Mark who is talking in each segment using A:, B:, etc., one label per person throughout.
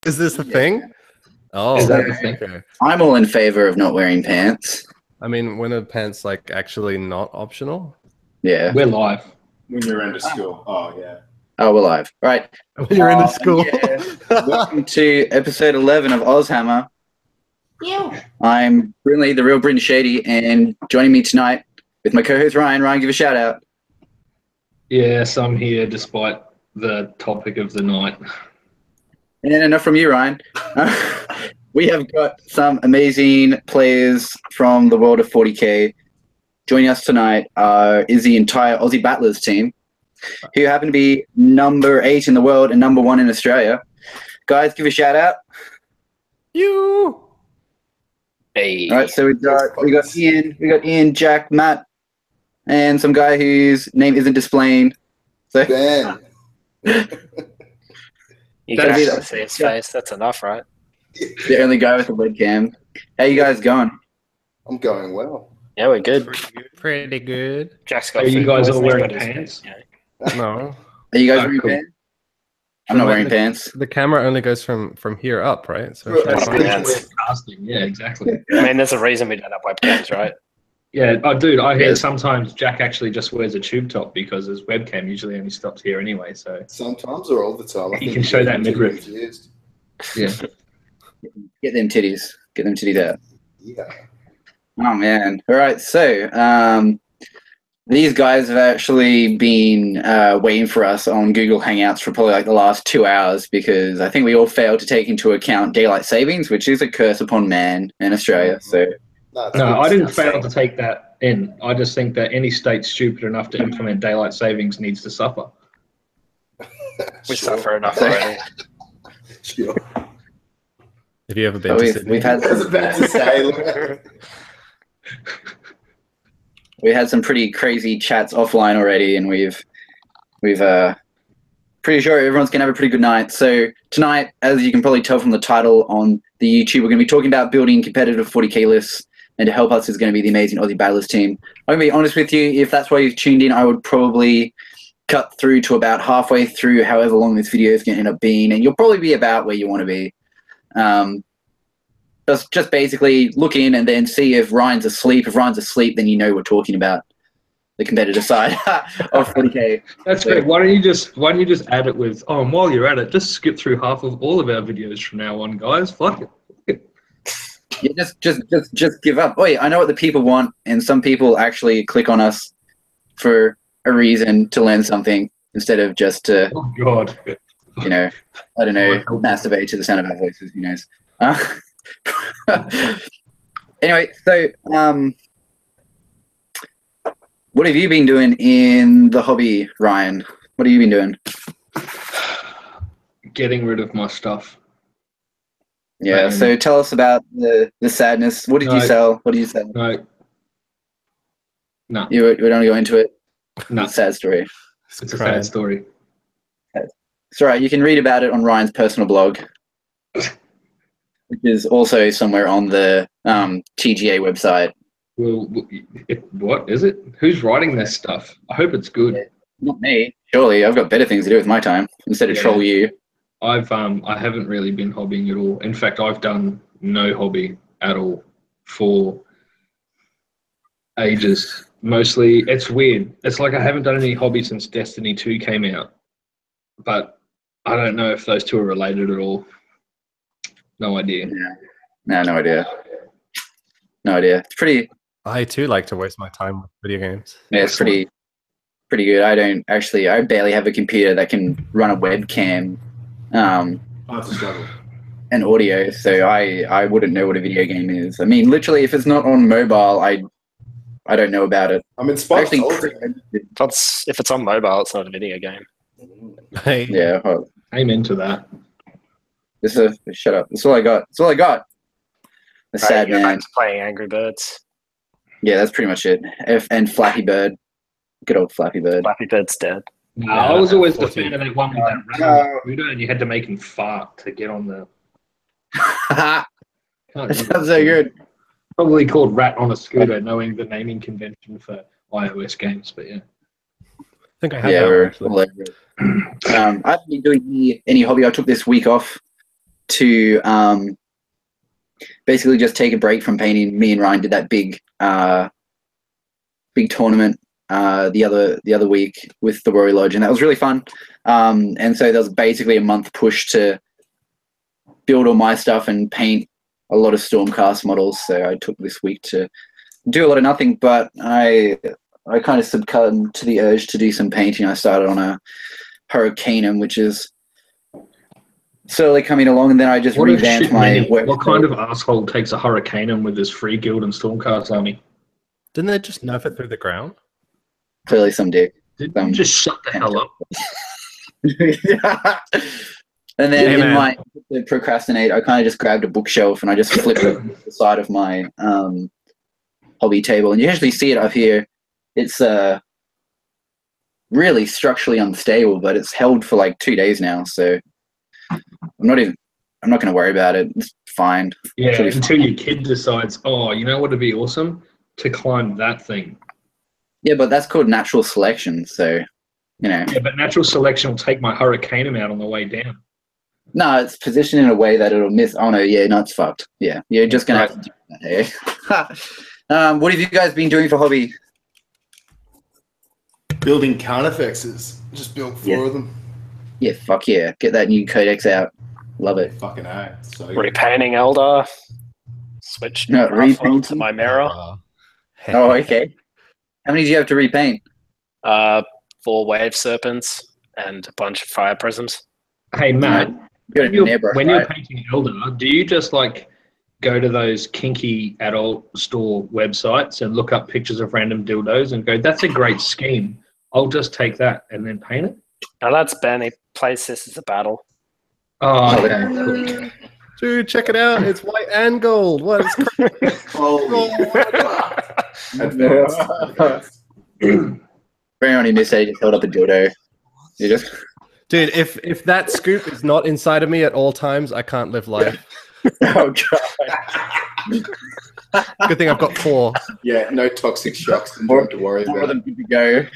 A: Is this a thing? Oh,
B: Is that a thing?
A: okay.
C: I'm all in favor of not wearing pants.
A: I mean, when are pants like actually not optional?
C: Yeah.
B: We're live.
D: When you're into school. Oh, yeah.
C: Oh, we're live. All right.
A: When you're in school.
C: Yeah. Welcome to episode 11 of AUSHAMMER.
E: Yeah.
C: I'm Brynely, the real Bryn Shady, and joining me tonight with my co-host Ryan. Ryan, give a shout out.
B: Yes, I'm here despite the topic of the night.
C: And enough from you, Ryan. We have got some amazing players from the world of 40k. Joining us tonight is the entire Aussie Battlers team, who happen to be number 8 in the world and number 1 in Australia. Guys, give a shout out.
A: You.
E: Hey.
C: All right, so we got Ian, Jack, Matt, and some guy whose name isn't displaying. So
D: Ben.
E: You
C: That'd
E: can
C: be
E: actually
C: the-
E: see his face. That's enough, right?
C: the only guy with a webcam. How you guys going?
D: I'm going well.
E: Yeah, we're good.
A: Pretty good.
E: Jack's got
B: Are you
E: food
B: guys all
E: poisoning,
B: wearing
E: but he's
B: pants?
E: good. Yeah.
A: No.
C: Are you guys
B: Oh,
C: wearing
B: cool.
C: pants? I'm not wearing pants.
A: The camera only goes from here up, right? So
D: Right.
B: That's
E: Yeah.
B: literally casting. Yeah, exactly.
E: I mean, there's a reason we don't have webcams, right?
B: Yeah, oh, dude, I hear
C: Yes.
B: sometimes Jack actually just wears a tube top because his webcam usually only stops here anyway. So
D: Sometimes or all the time. I
B: You
D: think
B: can show that
D: I'm too
B: midriff.
D: confused.
B: yeah,
C: Get them titties. Get them titties out.
D: Yeah.
C: Oh man! All right, so these guys have actually been waiting for us on Google Hangouts for probably like the last 2 hours because I think we all failed to take into account daylight savings, which is a curse upon man in Australia. So
D: No, it's
B: no,
D: good
B: I didn't
D: stuff.
B: fail to take that in. I just think that any state stupid enough to implement daylight savings needs to suffer.
E: We
D: Sure.
E: suffer enough already.
D: Sure.
A: Have you ever been
C: but
A: to
C: we've,
A: Sydney?
C: we've had
D: I was about to say, look.
C: we had some pretty crazy chats offline already, and we've pretty sure everyone's gonna have a pretty good night. So tonight, as you can probably tell from the title on the YouTube, we're gonna be talking about building competitive 40k lists, and to help us is gonna be the amazing Aussie Battlers team. I'm gonna be honest with you, if that's why you've tuned in, I would probably cut through to about halfway through, however long this video is gonna end up being, and you'll probably be about where you want to be. Just basically look in and then see if Ryan's asleep. If Ryan's asleep, then you know we're talking about the competitive side of 40k.
B: That's great. Why don't you just add it with? Oh, and while you're at it, just skip through half of all of our videos from now on, guys. Fuck it.
C: Yeah, just give up. Oh yeah, I know what the people want, and some people actually click on us for a reason to learn something instead of just to,
B: Oh God.
C: I don't know, masturbate to the sound of our voices. Who knows? Anyway, so what have you been doing in the hobby, Ryan? What have you been doing?
B: Getting rid of my stuff.
C: Yeah, so tell us about the sadness. What did you
B: No.
C: sell? What did you sell?
B: No,
C: We don't go into it.
B: no.
C: It's a sad story.
B: It's a sad story.
C: It's all right. You can read about it on Ryan's personal blog, which is also somewhere on the TGA website.
B: Well, what is it? Who's writing this stuff? I hope it's good.
C: Not me. Surely, I've got better things to do with my time instead of
B: Yeah.
C: troll you.
B: I haven't really been hobbying at all. In fact, I've done no hobby at all for ages. Mostly, it's weird. It's like I haven't done any hobby since Destiny 2 came out. But I don't know if those two are related at all. No idea.
C: No idea. No idea. It's pretty.
A: I too like to waste my time with video games.
C: Yeah, it's pretty good. I barely have a computer that can run a webcam,
D: That's a struggle.
C: and audio, so I wouldn't know what a video game is. I mean, literally, if it's not on mobile, I don't know about it.
D: I'm inspired.
C: Actually,
E: If it's on mobile, it's not a video game.
A: Hey,
C: yeah. Well,
B: I'm into that.
C: shut up. That's all I got. That's all I got. The
E: Right,
C: sad
E: you go
C: man.
E: back to playing Angry Birds.
C: Yeah, that's pretty much it. And Flappy Bird. Good old Flappy Bird.
E: Flappy Bird's dead.
B: No,
A: Yeah,
B: I was always the
A: 14.
B: fan of that one with that rat on the scooter, and you had to make him fart to get on the.
C: That
B: Can't remember.
C: sounds so good.
B: Probably called Rat on a Scooter, knowing the naming convention for iOS games. But yeah,
A: I think I have
C: Yeah,
A: that one,
C: we're
A: actually.
C: all over it. I haven't been doing any hobby. I took this week off to basically just take a break from painting. Me and Ryan did that big tournament the other week with the Rory Lodge, and that was really fun. And so there was basically a month push to build all my stuff and paint a lot of Stormcast models. So I took this week to do a lot of nothing, but I kind of succumbed to the urge to do some painting. I started on a Hurricanum, which is slowly coming along, and then I just revamped my work.
B: What kind of asshole takes a Hurricanum with his free guild and Stormcast army?
A: Didn't they just nerf it through the ground?
C: Clearly some dick.
B: Didn't you just shut the hell up?
C: And then
A: Yeah,
C: in
A: man.
C: my to procrastinate, I kind of just grabbed a bookshelf and I just flipped it to the side of my hobby table. And you actually see it up here. It's really structurally unstable, but it's held for like 2 days now. So I'm not going to worry about it. It's fine.
B: Yeah,
C: Should be
B: until
C: fine.
B: your kid decides, oh, you know what would be awesome? To climb that thing.
C: Yeah, but that's called natural selection. So, you know.
B: Yeah, but natural selection will take my Hurricanum out on the way down.
C: No, it's positioned in a way that it'll miss. Oh, no, yeah, no, it's fucked. Yeah, you're just going to have to do that, hey? What have you guys been doing for hobby?
D: Building Carnifexes. Just built 4 of them.
C: Yeah, fuck yeah. Get that new codex out. Love it.
D: Fucking A. So
E: Repainting Eldar. Switched
C: No,
E: Graphic to
C: repainting?
E: my mirror.
C: Oh, okay. How many do you have to repaint?
E: 4 Wave Serpents and a bunch of Fire Prisms.
B: Hey, Matt,
C: You're
B: when you're,
C: airbrush,
B: when you're
C: right?
B: painting Eldar, do you just like go to those kinky adult store websites and look up pictures of random dildos and go, that's a great scheme. I'll just take that and then paint it?
E: Now that's Ben. He plays this as a battle.
B: Oh, okay.
A: Dude, check it out. It's white and gold. What is crazy?
D: holy advanced.
C: For anyone who missed it, he just held up a dildo. You just...
A: Dude, if that scoop is not inside of me at all times, I can't live life.
C: Oh, God.
A: Good thing I've got 4.
D: Yeah, no toxic shocks to worry
C: More of
D: about.
C: them good to go.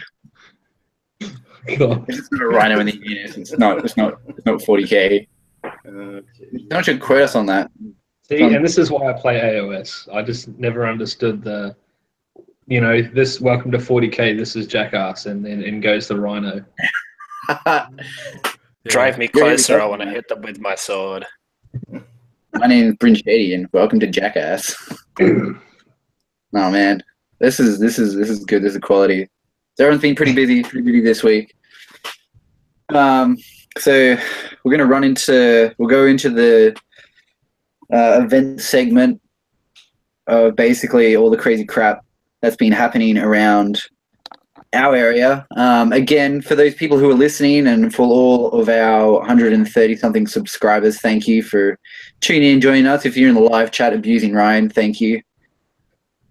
B: God.
C: It's not a rhino in the unit. It's not 40k. Don't you quote us on that.
B: See, and this is why I play AOS. I just never understood the, this welcome to 40k, this is Jackass, and then in goes the Rhino.
E: Drive me
C: Yeah,
E: closer.
C: yeah.
E: I want to hit them with my sword.
C: My name is Brynely and welcome to Jackass. Oh man, this is good. This is quality. So everyone's been pretty busy this week. So we'll go into the event segment of basically all the crazy crap that's been happening around our area. Again, for those people who are listening and for all of our 130 something subscribers, thank you for tuning in, joining us. If you're in the live chat abusing Ryan, thank you.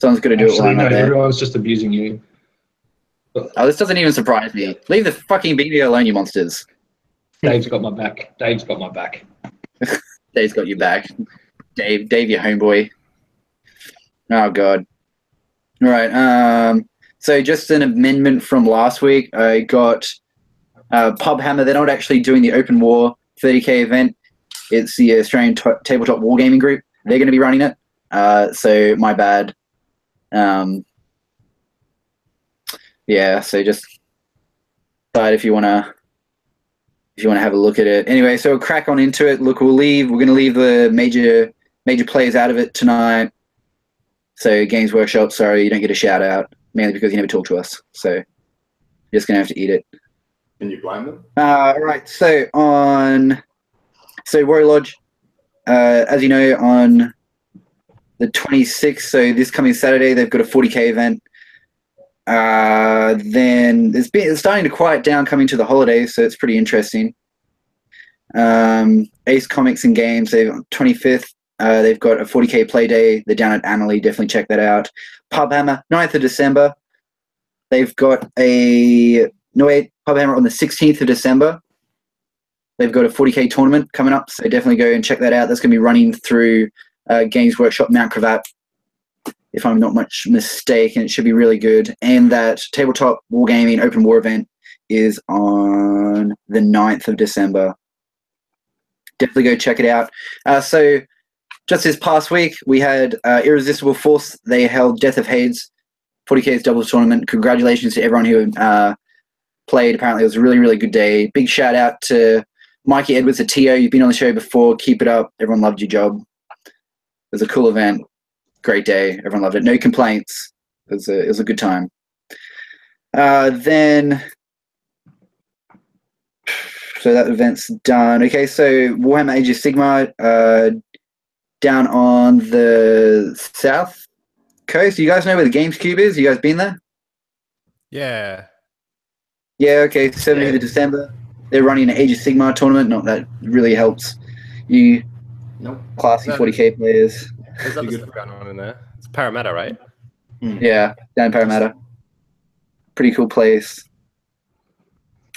C: Someone's got to do it while
B: Actually,
C: I'm
B: no,
C: not there.
B: everyone's just abusing you.
C: Oh, this doesn't even surprise me. Leave the fucking video alone, you monsters.
B: Dave's got my back. Dave's got my back.
C: Dave's got your back. Dave, your homeboy. Oh God. All right. So just an amendment from last week. I got Pubhammer. They're not actually doing the Open War 30k event. It's the Australian Tabletop Wargaming Group. They're going to be running it. So my bad. Yeah. So just decide if you want to have a look at it. Anyway, so we'll crack on into it. Look, we're going to leave the major players out of it tonight. So Games Workshop, sorry, you don't get a shout out, mainly because you never talk to us. So you're just going to have to eat it.
D: Can you blame them?
C: All right, so Warrior Lodge, as you know, on the 26th, so this coming Saturday, they've got a 40k event. Then it's starting to quiet down coming to the holidays, so it's pretty interesting. Ace Comics and Games, they've 25th. They've got a 40k play day. They're down at Annerley. Definitely check that out. Pubhammer, 9th of December. They've got Pubhammer on the 16th of December. They've got a 40k tournament coming up, so definitely go and check that out. That's going to be running through Games Workshop Mount Cravat, if I'm not much mistaken. It should be really good. And that Tabletop Wargaming Open War event is on the 9th of December. definitely go check it out. So just this past week, we had Irresistible Force. They held Death of Hades 40k's doubles tournament. Congratulations to everyone who played. Apparently, it was a really, really good day. Big shout out to Mikey Edwards at TO. You've been on the show before. Keep it up. Everyone loved your job. It was a cool event. Great day. Everyone loved it. No complaints. It was a good time. Then, so that event's done. Okay, so Warhammer Age of Sigmar down on the south coast. You guys know where the Games Cube is? You guys been there?
A: Yeah.
C: Yeah, okay. 17th of December. They're running an Age of Sigmar tournament. Not that really helps you
D: Nope.
C: classy 40k players.
A: There's other stuff going on in there. It's Parramatta, right?
C: Yeah, down in Parramatta. Pretty cool place.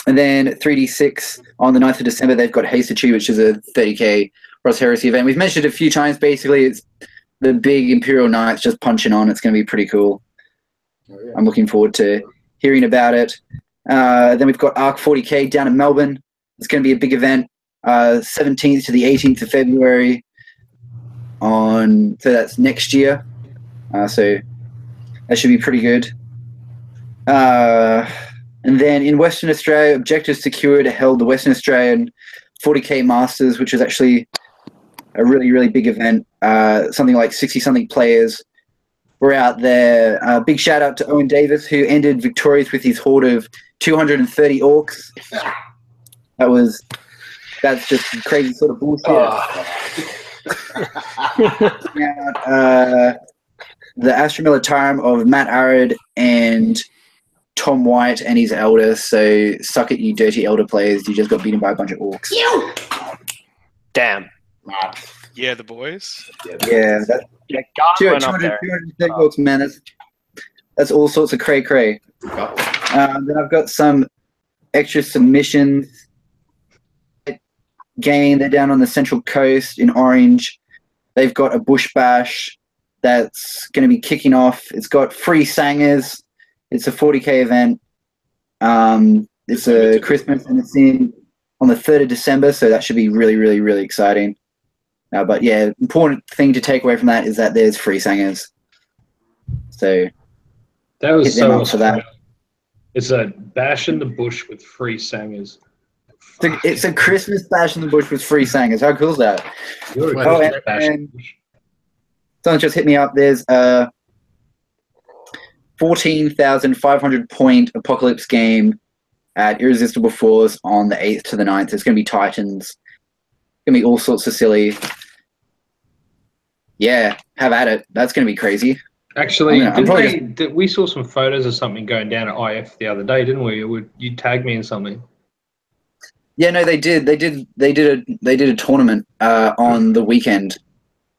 C: And then 3D6 on the 9th of December, they've got Hastachi, which is a 30k Ross Heresy event. We've mentioned it a few times. Basically, it's the big Imperial Knights just punching on. It's going to be pretty cool.
D: Oh, yeah.
C: I'm looking forward to hearing about it. Then we've got ARC 40k down in Melbourne. It's going to be a big event, 17th to the 18th of February. So that's next year. So that should be pretty good. And then in Western Australia, Objectives Secured held the Western Australian 40k Masters, which was actually a really, really big event. Something like 60-something players were out there. Big shout out to Owen Davis, who ended victorious with his horde of 230 orcs. That's just crazy sort of bullshit. The Astra Militarum of Matt Arad and Tom White and his elder. So suck it, you dirty elder players. You just got beaten by a bunch of orcs.
E: Damn.
F: Yeah, the boys.
C: Yeah, that's
E: Yeah, God went up
C: 200
E: there.
C: 230 orcs, man. That's all sorts of cray-cray. Then I've got some extra submissions. Game, they're down on the Central Coast in Orange. They've got a Bush Bash that's going to be kicking off. It's got free sangers. It's a 40k event. It's a Christmas, and it's on the 3rd of December, so that should be really, really, really exciting. But yeah, important thing to take away from that is that there's free sangers. So
B: That was
C: hit them
B: so
C: up for that.
B: It's a bash in the bush with free sangers.
C: It's a Christmas bash in the bush with free sangers. How cool is that?
B: You're a
C: Oh,
B: good bash in
C: and
B: the bush.
C: someone just hit me up. There's a 14,500 point Apocalypse game at Irresistible Force on the 8th to the 9th. It's going to be Titans. It's going to be all sorts of silly. Yeah, have at it. That's going to be crazy.
B: Actually,
C: I'm probably
B: we saw some photos of something going down at IF the other day, didn't we? You tagged me in something.
C: Yeah, no, they did. They did a tournament on the weekend.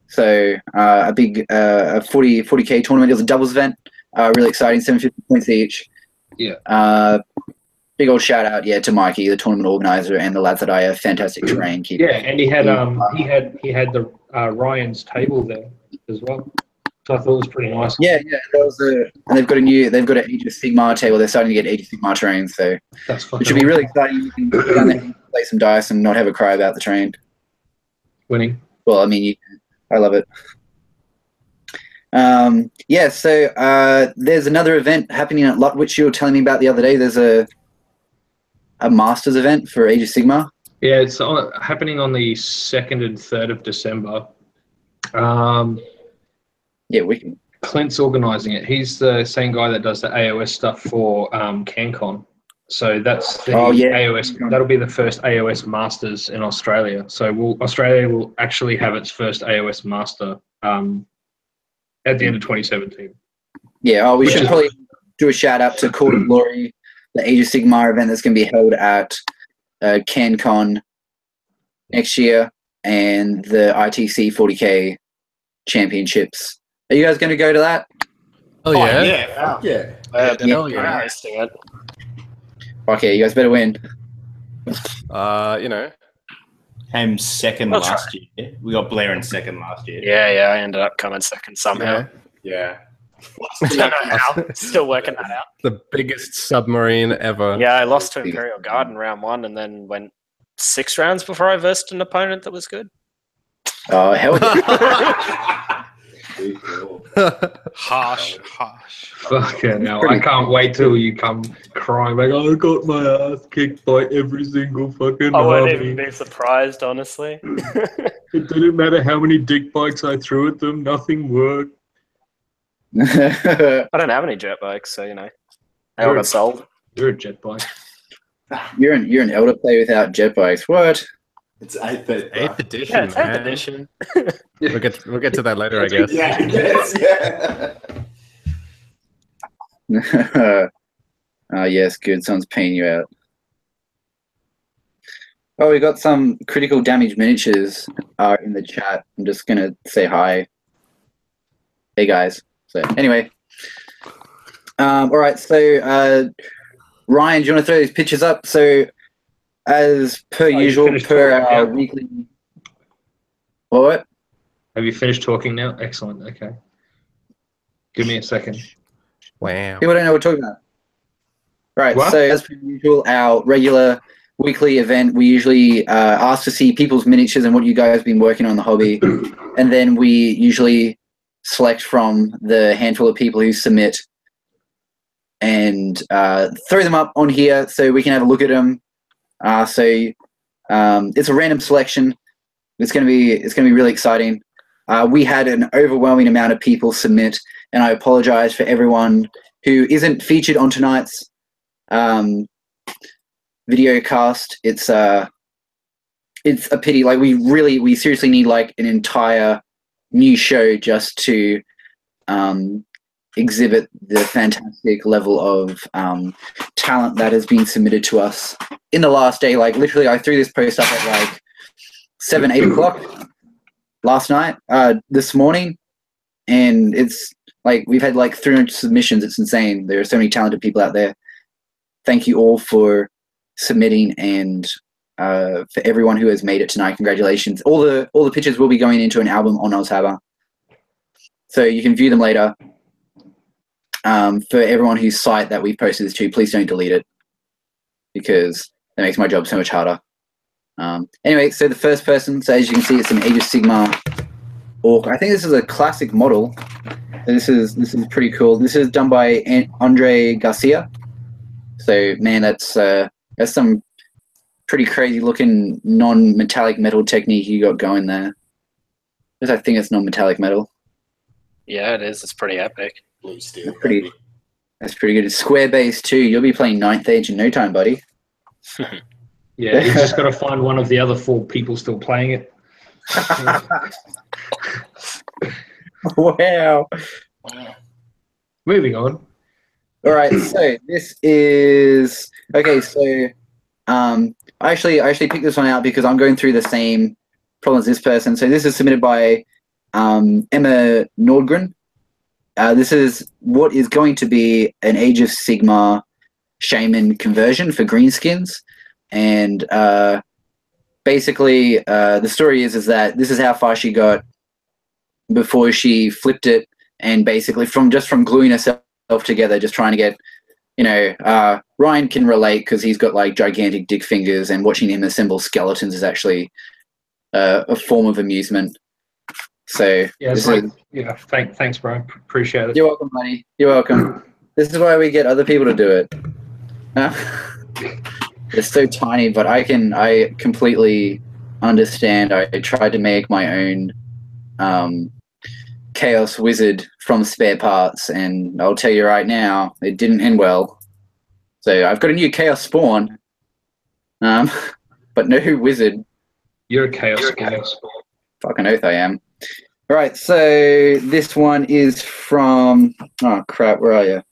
C: So a big 40k tournament. It was a doubles event. Really exciting. 750 points each.
B: Yeah.
C: Big old shout out, to Mikey, the tournament organizer, and the lads at IF. Fantastic terrain.
B: Yeah, and he had the Ryan's table there as well. So I thought it was pretty nice.
C: Yeah. And they've got an Age of Sigmar table. They're starting to get Age of Sigmar terrain, so
B: That's fucking
C: it should be really exciting. You can go down there and play some dice and not have a cry about the terrain.
B: winning.
C: Well, I mean, I love it. So there's another event happening at LUT, which you were telling me about the other day. There's a Masters event for Age of Sigmar.
B: Yeah, it's happening on the 2nd and 3rd of December.
C: Yeah, we can.
B: Clint's organising it. He's the same guy that does the AOS stuff for CanCon. So that's the AOS. That'll be the first AOS Masters in Australia. So Australia will actually have its first AOS Master at the end of 2017.
C: Yeah, we should probably do a shout out to Court of Glory, the Age of Sigmar event that's going to be held at CanCon next year, and the ITC 40k Championships. Are you guys going to go to that?
A: Oh yeah.
D: Yeah. Yeah.
A: Hell yeah.
E: Hosting it.
C: Okay, you guys better win.
A: You know.
G: Came second
E: I'll
G: last year. We got Blair in second last year.
E: Yeah, I ended up coming second somehow.
G: Yeah.
E: Don't know how. Still working that out.
A: The biggest submarine ever.
E: Yeah, I lost to Imperial Guard in round 1 and then went 6 rounds before I versed an opponent that was good.
C: Oh, hell yeah.
F: Harsh.
B: Fucking hell. I can't wait till you come crying like, I got my ass kicked by every single fucking
E: I wouldn't
B: army.
E: even be surprised, honestly.
B: It didn't matter how many dick bikes I threw at them, nothing worked.
E: I don't have any jet bikes, so they all got sold.
B: You're a jet bike.
C: You're an elder player without jet bikes. What?
D: It's 8th,
A: 8th edition,
E: Yeah, it's 8th
A: man.
E: edition.
A: We'll get to that later, I guess.
D: Yeah, I guess, yeah.
C: Oh, yes, good. Someone's paying you out. Oh, we got some critical damage miniatures in the chat. I'm just going to say hi. Hey, guys. So, anyway. All right, so Ryan, do you want to throw these pictures up? So, as per usual, per our weekly... What?
B: Have you finished talking now? Excellent, okay. Give me a second.
A: Wow.
C: People don't know what we're talking about. Right,
B: What?
C: so as per usual, our regular weekly event, we usually ask to see people's miniatures and what you guys have been working on in the hobby. And then we usually select from the handful of people who submit and throw them up on here so we can have a look at them. So it's a random selection. It's going to be really exciting. We had an overwhelming amount of people submit, and I apologize for everyone who isn't featured on tonight's video cast. It's a pity. Like we seriously need like an entire new show just to exhibit the fantastic level of talent that has been submitted to us in the last day. Like literally, I threw this post up at like 7, 8 o'clock last night, this morning, and it's like we've had like 300 submissions. It's insane. There are so many talented people out there. Thank you all for submitting, and for everyone who has made it tonight, congratulations. All the pictures will be going into an album on AUSHAMMER, so you can view them later. For everyone whose site that we've posted this to, please don't delete it, because that makes my job so much harder. Anyway, so the first person, so as you can see, it's an Age of Sigmar Orc. I think this is a classic model. This is pretty cool. This is done by Andre Garcia. So man, that's some pretty crazy looking non-metallic metal technique you got going there. Because I think it's non-metallic metal.
E: Yeah, it is. It's pretty epic.
D: Blue steel.
C: That's pretty good. It's square base too. You'll be playing 9th Age in no time, buddy.
B: Yeah, you just got to find one of the other 4 people still playing it.
C: Wow.
B: Moving on.
C: All right, so this is okay. So, I actually picked this one out because I'm going through the same problem as this person. So this is submitted by Emma Nordgren. This is what is going to be an Age of Sigmar Shaman conversion for greenskins, and basically the story is that this is how far she got before she flipped it, and basically from gluing herself together, just trying to get, Ryan can relate because he's got like gigantic dick fingers, and watching him assemble skeletons is actually a form of amusement. So
B: yeah, thanks, bro. Appreciate it.
C: You're welcome, buddy. You're welcome. This is why we get other people to do it. It's so tiny, but I completely understand. I tried to make my own Chaos Wizard from spare parts, and I'll tell you right now, it didn't end well. So I've got a new Chaos Spawn, but no Wizard.
B: You're a Chaos Spawn.
C: Fucking oath I am. All right, so this one is from... Oh, crap, where are you?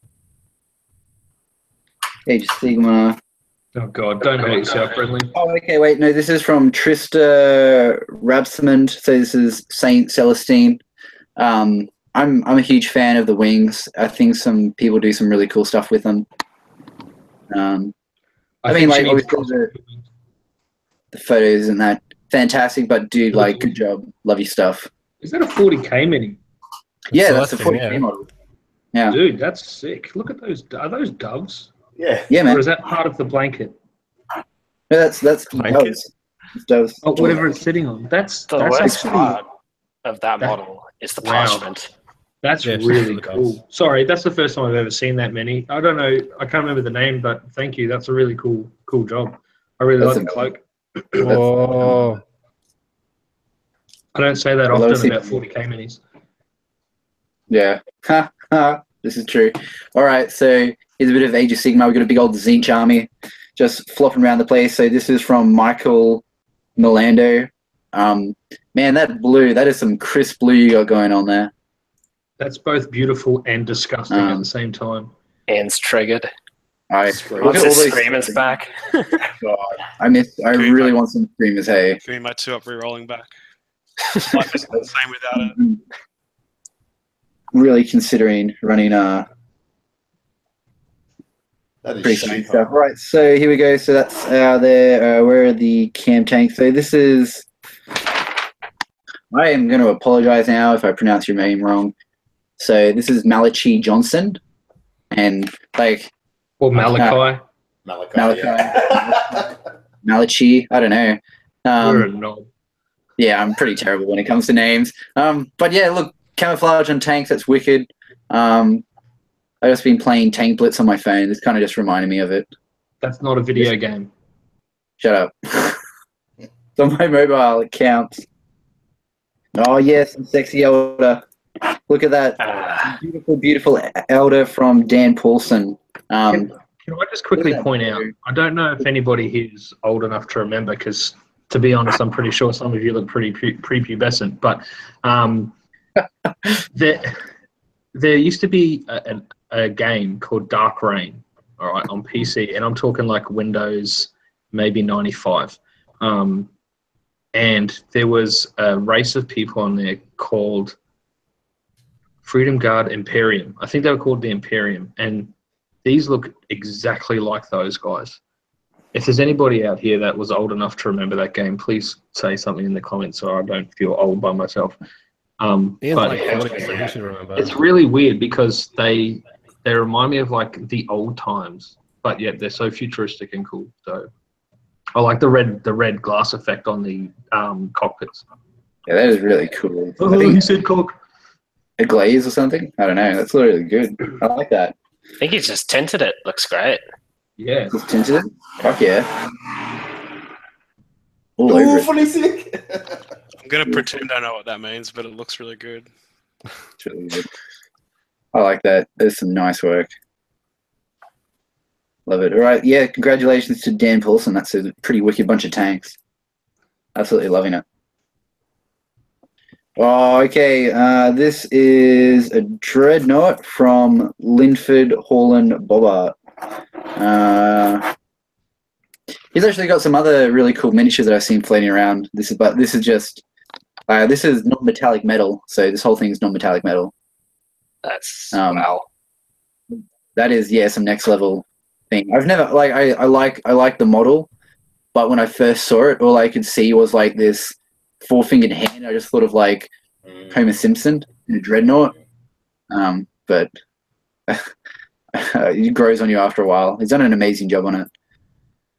C: Age of Sigmar.
B: Oh, God, don't hurt yourself, Brynely.
C: Oh, okay, wait, no, this is from Trista Rabsamond. So this is Saint Celestine. I'm a huge fan of the wings. I think some people do some really cool stuff with them. I mean, like, obviously the photos and that fantastic, but dude, like, good job, love your stuff.
B: Is that a 40k mini?
C: Yeah, that's a 40k model. Yeah,
B: dude, that's sick. Look at those. Are those doves?
D: Yeah.
C: Yeah, man.
B: Or is that part of the blanket?
C: No, that's
A: Blanket?
C: doves. Does
B: whatever it's sitting on. That's
E: worst
B: actually
E: part of that
B: that-
E: model is the
B: Wow.
E: parchment.
B: that's
A: Yeah, it's
B: really
A: really
B: cool.
A: nice.
B: Sorry, that's the first time I've ever seen that many. I don't know. I can't remember the name, but thank you. That's a really cool job. I really
C: That's
B: like the cloak.
A: Oh,
B: I don't say that
C: I love
B: often
C: seeing-
B: about 40k minis.
C: Yeah. Ha, ha. This is true. All right, so here's a bit of Age of Sigmar. We've got a big old Zinch army just flopping around the place. So this is from Michael Milando. Man, that blue, that is some crisp blue you got going on there.
B: That's both beautiful and disgusting at the same time.
E: Ian's triggered.
C: I
E: Wants
C: look at all
E: his
C: those
E: screamers back.
C: God, I
F: Okay,
C: really
F: fine.
C: want some screamers. Hey,
F: Give me my 2-up re-rolling back. Life isn't the same without it.
C: really considering running
D: That is
C: pretty
D: shame.
C: sweet stuff. Right, so here we go. So that's there. Where are the cam tanks? So this is. I am going to apologize now if I pronounce your name wrong. So this is Malachi Johnson, and like
B: Or Malachi.
C: Malachi.
D: Yeah.
C: Malachi. I don't know.
B: You're a knob.
C: Yeah, I'm pretty terrible when it comes to names. But yeah, look, camouflage on tanks. That's wicked. I've just been playing Tank Blitz on my phone. This kind of just reminded me of it.
B: That's not a video game.
C: Shut up. It's on my mobile account. Oh, yes, some sexy elder. Look at that.
E: Ah,
C: Beautiful, beautiful elder from Dan Paulson.
B: Can I just quickly
C: Look at that
B: point out,
C: blue.
B: I don't know if anybody here is old enough to remember, because to be honest, I'm pretty sure some of you look pretty prepubescent, but there used to be a game called Dark Reign, all right, on PC, and I'm talking like Windows, maybe 95. And there was a race of people on there called Freedom Guard Imperium. I think they were called the Imperium, and these look exactly like those guys. If there's anybody out here that was old enough to remember that game, please say something in the comments so I don't feel old by myself.
A: Ian's
B: But
A: like 40, so he should remember.
B: it's really weird because they remind me of like the old times, but yet they're so futuristic and cool. So I like the red glass effect on the cockpits.
C: Yeah, that is really cool. I
B: Oh,
C: think
B: he said cock.
C: a glaze or something. I don't know. That's really good. I like that.
E: I think he's just tinted it. Looks great.
B: Yeah.
C: Just tinted it. Fuck yeah. All
D: Ooh,
C: over it.
D: fully sick.
F: I'm going to pretend I know what that means, but it looks really good.
C: It's really good. I like that. There's some nice work. Love it. All right. Yeah, congratulations to Dan Paulson. That's a pretty wicked bunch of tanks. Absolutely loving it. Oh, okay. This is a Dreadnought from Linford Haaland Bobart. He's actually got some other really cool miniatures that I've seen floating around. This is non-metallic metal. So this whole thing is non-metallic metal.
E: That's
C: Wow. That is, yeah, some next level thing. I've never I like the model, but when I first saw it, all I could see was like this four-fingered hand. I just thought of like Homer Simpson in a dreadnought. But it grows on you after a while. He's done an amazing job on it.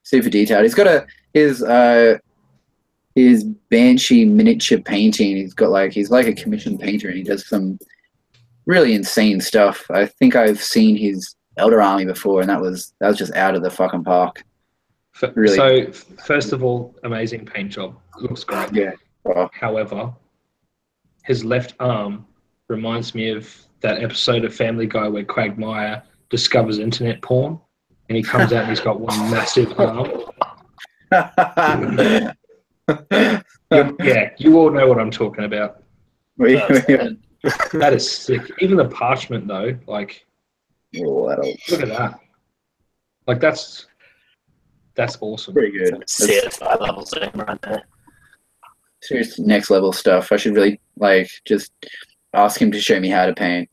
C: Super detailed. He's got his Banshee miniature painting. He's like a commissioned painter, and he does some really insane stuff. I think I've seen his Elder Army before, and that was just out of the fucking park. Really.
B: So, first of all, amazing paint job. Looks great.
C: Yeah. Oh,
B: However, his left arm reminds me of that episode of Family Guy where Quagmire discovers internet porn, and he comes out and he's got one massive arm. Yeah, you all know what I'm talking about. That is sick. Even the parchment, though, like, look at that. Like, that's awesome.
C: Pretty good.
E: CSI level zoom right there.
C: Serious next level stuff. I should really just ask him to show me how to paint.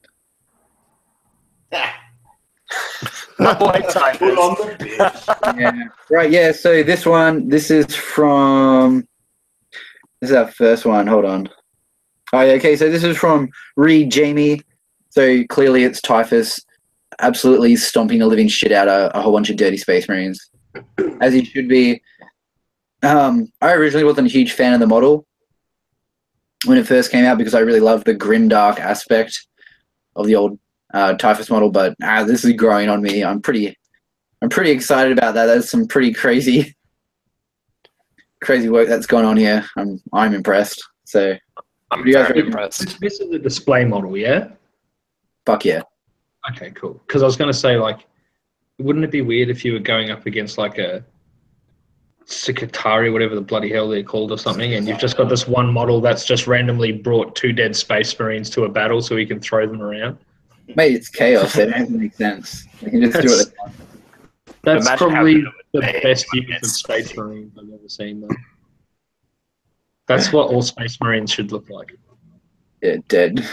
E: White type.
D: Put on the bitch.
C: Yeah. Right, yeah, so this is our first one. Hold on. Oh, yeah, okay, so this is from Reed Jamie. So clearly it's Typhus absolutely stomping the living shit out of a whole bunch of dirty Space Marines. As he should be. I originally wasn't a huge fan of the model when it first came out because I really loved the grimdark aspect of the old Typhus model, but this is growing on me. I'm pretty excited about that. That's some pretty crazy work that's going on here. I'm impressed. So
E: I'm
C: you guys
E: very
C: reckon?
E: impressed.
B: This is the display model, yeah?
C: Fuck yeah.
B: Okay, cool. Because I was going to say, like, wouldn't it be weird if you were going up against, like, a Sikatari, whatever the bloody hell they're called or something, and you've just got this one model that's just randomly brought 2 dead Space Marines to a battle so he can throw them around?
C: Mate, it's chaos. It doesn't make sense. You can just do it.
B: That's
E: Imagine
B: probably
E: having
B: the
E: a
B: best use
E: against
B: of Space Marines I've ever seen, though. That's what all Space Marines should look like.
C: Yeah, dead.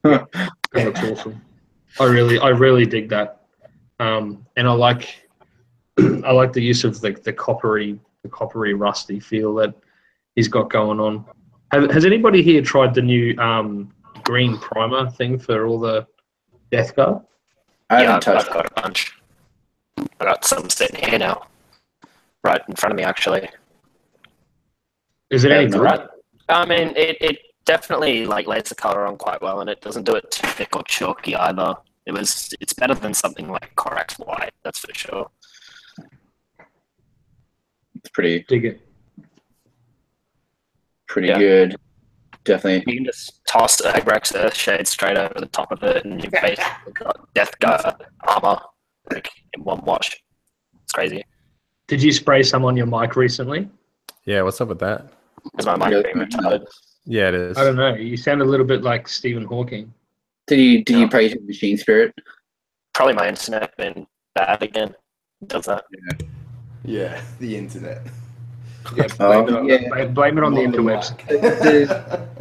B: That looks awesome. I really dig that, and I like the use of the coppery rusty feel that he's got going on. Has anybody here tried the new green primer thing for all the Death Guard?
C: I
E: Yeah,
C: haven't
E: I've
C: touched
E: got a bunch. I got some sitting here now, right in front of me, actually.
B: Is it any
C: no.
B: good?
E: Right. I mean, it definitely like lays the color on quite well, and it doesn't do it too thick or chalky either. It's better than something like Corax White, that's for sure.
C: It's pretty
B: Dig it.
E: Yeah.
C: good. Definitely.
E: You can just toss Agrax Earthshade straight over the top of it, and you've basically got Death Guard armor like in one wash. It's crazy.
B: Did you spray some on your mic recently?
A: Yeah, what's up with that?
E: Is my mic being retarded?
A: Yeah, it is.
B: I don't know. You sound a little bit like Stephen Hawking.
C: Did you pray to Machine Spirit?
E: Probably my internet been bad again. It does that.
D: Yeah, the internet.
B: Yeah, blame it on the interwebs.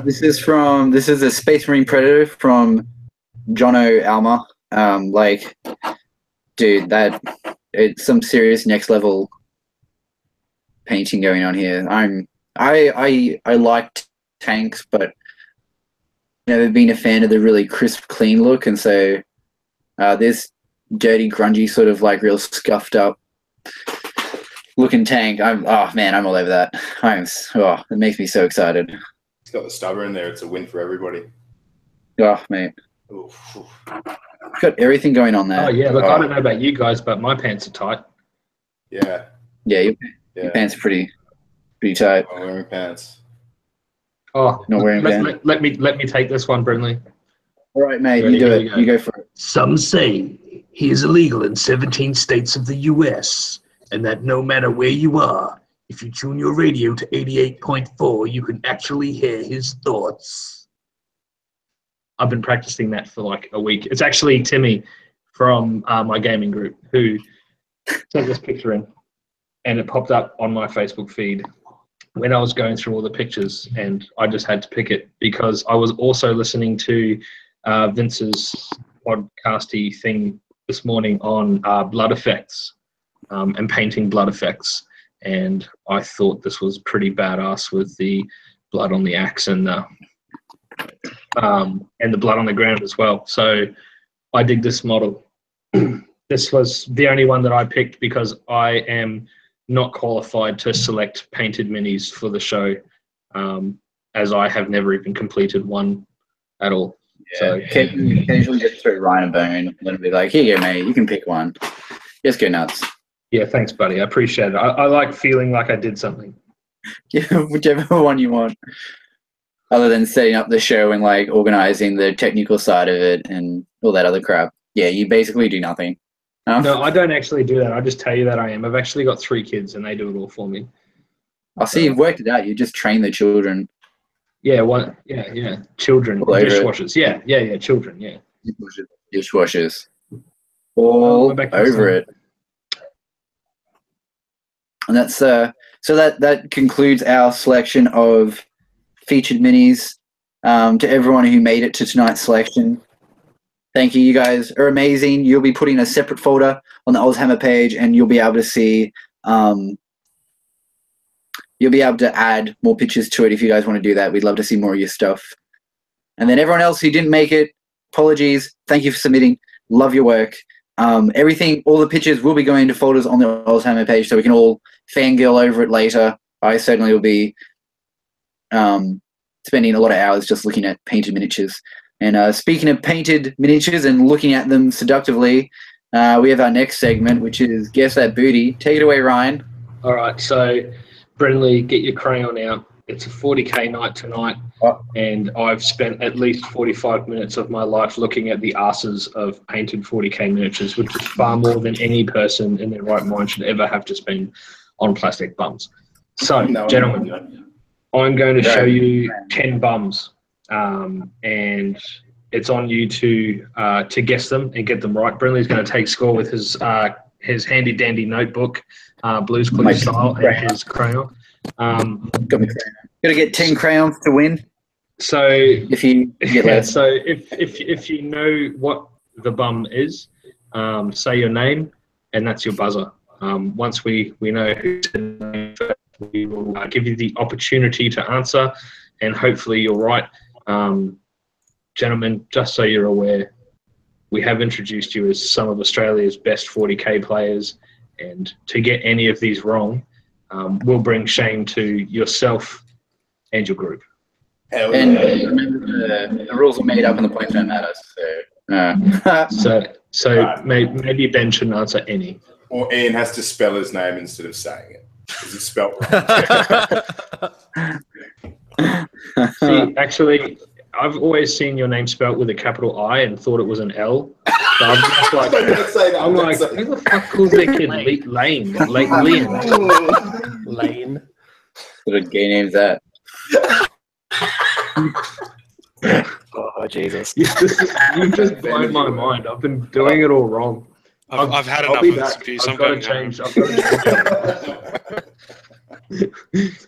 C: This is a Space Marine Predator from Jono Alma. Dude, it's some serious next level painting going on here. I like tanks, but never been a fan of the really crisp, clean look, and so this dirty, grungy, sort of like real scuffed up looking tank. I'm all over that. It makes me so excited.
D: It's got the stubber in there. It's a win for everybody.
C: Oh, mate.
D: Oof.
C: Got everything going on there.
B: Oh yeah, look, I don't know about you guys, but my pants are tight.
D: Yeah.
C: Yeah, your pants are pretty tight.
D: I'm wearing pants.
B: Oh,
C: Not wearing pants.
B: let me take this one, Brynely.
C: All right, mate,
B: Ready?
C: you do
B: Here
C: it.
B: we go.
C: You go for it.
H: Some say he is illegal in 17 states of the U.S., and that no matter where you are, if you tune your radio to 88.4, you can actually hear his thoughts.
B: I've been practicing that for like a week. It's actually Timmy from my gaming group who sent this picture in, and it popped up on my Facebook feed when I was going through all the pictures, and I just had to pick it because I was also listening to Vince's podcasty thing this morning on blood effects and painting blood effects, and I thought this was pretty badass with the blood on the axe and the blood on the ground as well. So I dig this model. This was the only one that I picked because I am not qualified to select painted minis for the show, as I have never even completed one at all.
C: Yeah.
B: So
C: Occasionally just throw Ryan a bone and let him be like, here you go, mate, you can pick one. Just go nuts.
B: yeah, thanks, buddy. I appreciate it. I like feeling like I did something.
C: Yeah, whichever one you want. Other than setting up the show and like organizing the technical side of it and all that other crap. Yeah, you basically do nothing.
B: No, I don't actually do that. I just tell you that I am. I've actually got 3 kids and they do it all for me.
C: I see you've worked it out. You just train the children.
B: Yeah, one. Yeah. Children,
C: All over it.
B: dishwashers. Yeah. Children. Yeah.
C: Dishwashers. All
B: Go back to
C: over
B: the-
C: it. And that's so that concludes our selection of featured minis. To everyone who made it to tonight's selection, thank you. You guys are amazing. You'll be putting a separate folder on the AUSHAMMER page, and you'll be able to see. You'll be able to add more pictures to it if you guys want to do that. We'd love to see more of your stuff. And then everyone else who didn't make it, apologies. Thank you for submitting. Love your work. Everything, all the pictures will be going into folders on the AUSHAMMER page, so we can all fangirl over it later. I certainly will be spending a lot of hours just looking at painted miniatures. And speaking of painted miniatures and looking at them seductively, we have our next segment, which is Guess That Booty. Take it away, Ryan.
B: All right, so Brynely, get your crayon out. It's a 40k night tonight, and I've spent at least 45 minutes of my life looking at the asses of painted 40k miniatures, which is far more than any person in their right mind should ever have to spend on plastic bums. So, gentlemen, I'm going to show you 10 bums, and it's on you to guess them and get them right. Brynley's going to take score with his handy dandy notebook, Blues Clues style, and his crayon.
C: Gotta get 10 crayons to win.
B: So
C: if you get less.
B: So if you know what the bum is, say your name, and that's your buzzer. Once we know who's in the name first, we will give you the opportunity to answer, and hopefully you're right. Gentlemen, just so you're aware, we have introduced you as some of Australia's best 40k players, and to get any of these wrong will bring shame to yourself and your group.
C: And remember, the rules are made up and the points don't matter.
B: So maybe Ben shouldn't answer any.
D: Or Ian has to spell his name instead of saying it. Because it's spelled wrong.
B: See, actually, I've always seen your name spelt with a capital I and thought it was an L. So I'm just like, who the fuck calls their kid Lain? Like Liam.
A: Lain.
C: What a gay name's that?
E: Oh, Jesus.
B: You've just blown my mind. I've been doing it all wrong.
F: I've had enough of this abuse.
B: I've got to change.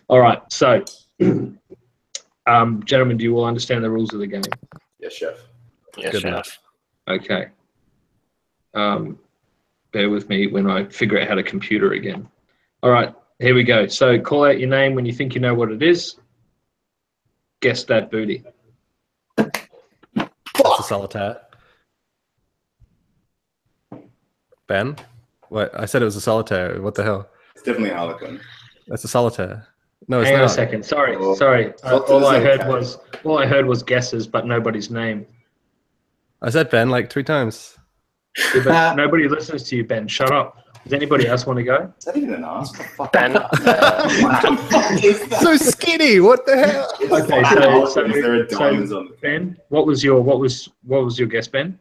B: All right, so, gentlemen, do you all understand the rules of the game?
D: Yes, chef.
E: Yes,
A: Good
E: chef.
A: enough.
B: Okay. Bear with me when I figure out how to computer again. All right, here we go. So call out your name when you think you know what it is. Guess that booty.
A: That's a solitaire. Ben? What? I said it was a solitaire. What the hell?
D: It's definitely Harlequin.
A: That's a solitaire. No, it's
B: Hang on
A: not.
B: a second. Sorry.
D: What
B: All
D: does
B: I
D: it
B: heard
D: say?
B: was guesses, but nobody's name.
A: I said Ben like 3 times.
B: Yeah, but nobody listens to you, Ben. Shut up. Does anybody else want to go?
D: Is that even an ask?
E: Ben,
A: So skinny. What the hell?
B: Okay, so
D: Is there a diamonds on the
B: Ben, what was your guess, Ben?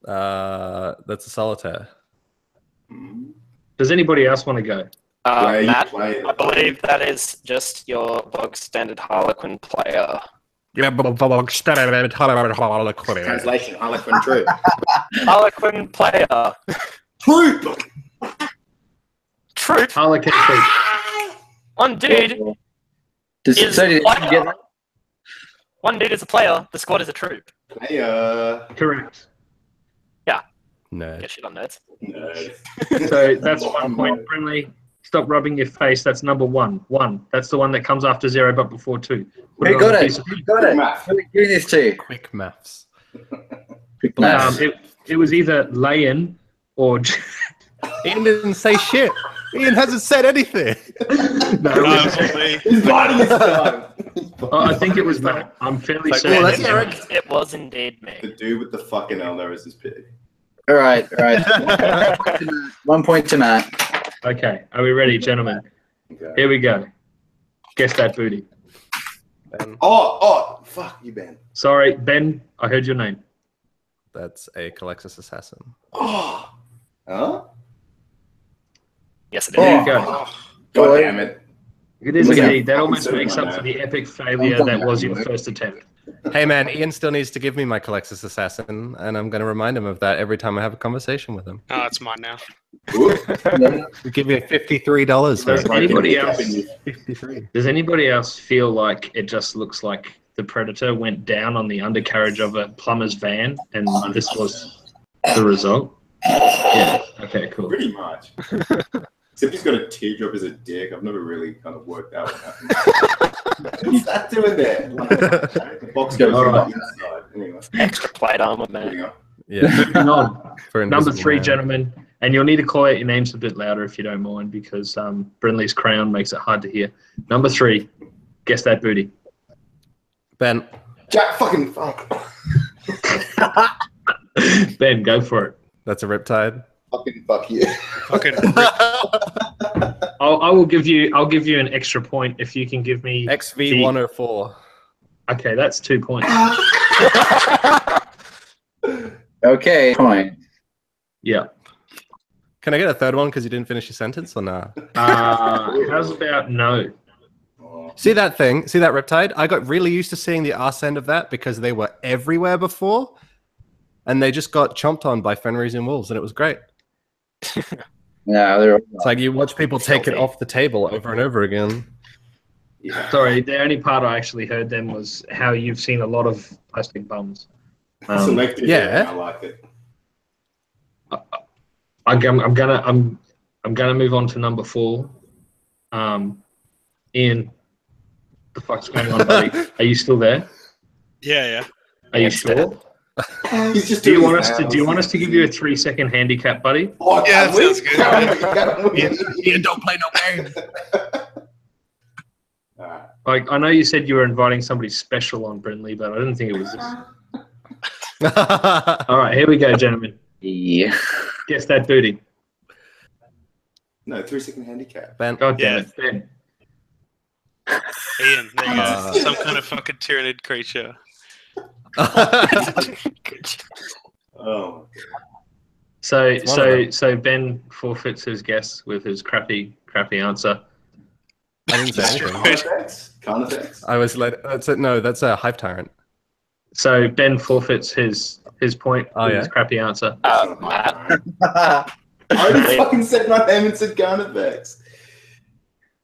A: That's a solitaire.
B: Does anybody else want to go?
E: Matt, I believe that is just your bog standard Harlequin player.
A: Translation.
D: Translation, Harlequin troop.
E: Harlequin player.
D: Troop!
E: Troop.
B: Harlequin troop.
E: One dude
C: Did
E: is
C: you
E: a
C: get
E: player.
C: that?
E: One dude is a player. The squad is a troop.
D: Hey,
B: Correct.
A: No.
E: Get shit on nerds.
D: no.
B: So that's 1 point. Brynley, stop rubbing your face. That's number 1. 1. That's the one that comes after 0 but before 2. Put
C: Who
B: on
C: got
B: the
C: it?
B: piece of-
C: Who got it?
D: Math.
C: Who are you doing this to?
A: Quick maths.
C: Quick maths.
B: It was either Lain or...
A: Ian didn't say shit. Ian hasn't said anything.
F: No, it was me.
D: His body is done.
B: I think it was Matt. I'm fairly
A: Like,
B: certain.
A: well, that's Eric.
E: It was indeed me.
D: The dude with the fucking elder is his pig.
C: All right. 1 point to Matt.
B: Okay, are we ready, gentlemen?
D: Okay.
B: Here we go. Guess that booty.
A: Ben,
D: Oh, fuck you, Ben.
B: Sorry, Ben, I heard your name.
A: that's a Calexis assassin.
D: Oh, huh?
E: Yes, it
B: There
E: is.
B: you go.
D: God damn it.
B: It is
C: Look at
B: indeed. That
D: I'm
B: almost
D: sorry,
B: makes
D: my
B: up
D: man.
B: for the epic failure that was your first attempt.
A: Hey man, Ian still needs to give me my Calexis assassin, and I'm going to remind him of that every time I have a conversation with him.
F: Oh, it's mine now.
A: Give me $53.
B: Does
A: for it.
B: anybody else?
A: 53.
B: Does anybody else feel like it just looks like the Predator went down on the undercarriage of a plumber's van, and this was the result? Yeah. Okay. Cool.
D: Pretty much. Except he's got a teardrop as a dick. I've never really kind of worked out what happened. What's that doing there? The box goes
B: All
D: on
B: right.
D: the inside. Anyway,
E: Extra plate armor, man.
D: moving on.
A: Yeah.
B: Moving on.
A: For
B: Number
A: Invisible
B: 3,
A: Man.
B: gentlemen, And you'll need to call out your names a bit louder if you don't mind, because Brynley's crown makes it hard to hear. Number 3, guess that booty.
A: Ben.
D: Jack, fucking fuck.
B: Ben, go for it.
A: That's a Riptide.
D: Fucking fuck you.
F: Fucking
B: I'll give you an extra point if you can give me
A: XV104.
B: Okay, that's 2 points.
C: Okay, point.
B: Yeah.
A: Can I get a third one because you didn't finish your sentence or nah?
B: How's about no?
A: See that thing? See that Riptide? I got really used to seeing the arse end of that because they were everywhere before, and they just got chomped on by Fenris and wolves, and it was great.
C: Yeah, they're
A: It's like you watch people take it off the table over and over again.
D: Yeah.
B: Sorry, the only part I actually heard then was how you've seen a lot of plastic bums.
D: Selective,
A: yeah.
D: I like it.
B: I'm gonna move on to number 4. Ian, the fuck's going on, buddy? Are you still there?
F: yeah.
B: Are you sure?
D: He's just
B: Do you
D: doing
B: want
D: his
B: us to give you a 3-second handicap, buddy?
D: Oh,
F: Yeah,
D: can we?
F: that sounds good.
A: Ian, don't play no games.
D: Alright.
B: Like, I know you said you were inviting somebody special on Brynley, but I didn't think it was this. All right, here we go, gentlemen.
C: yeah.
B: Guess that booty.
D: No, 3-second handicap.
A: Ben.
B: God damn
F: Yeah.
B: it, Ben.
F: Ian, there you go. Some kind of fucking tyrannid creature.
D: Oh.
B: So Ben forfeits his guess with his crappy answer.
A: I didn't say anything.
D: Carnifex? Carnifex?
A: I was like, that's a Hive Tyrant.
B: So Ben forfeits his point
A: Oh,
B: with
A: yeah?
B: his crappy answer.
E: Matt,
D: I already fucking said my name and said Carnifex.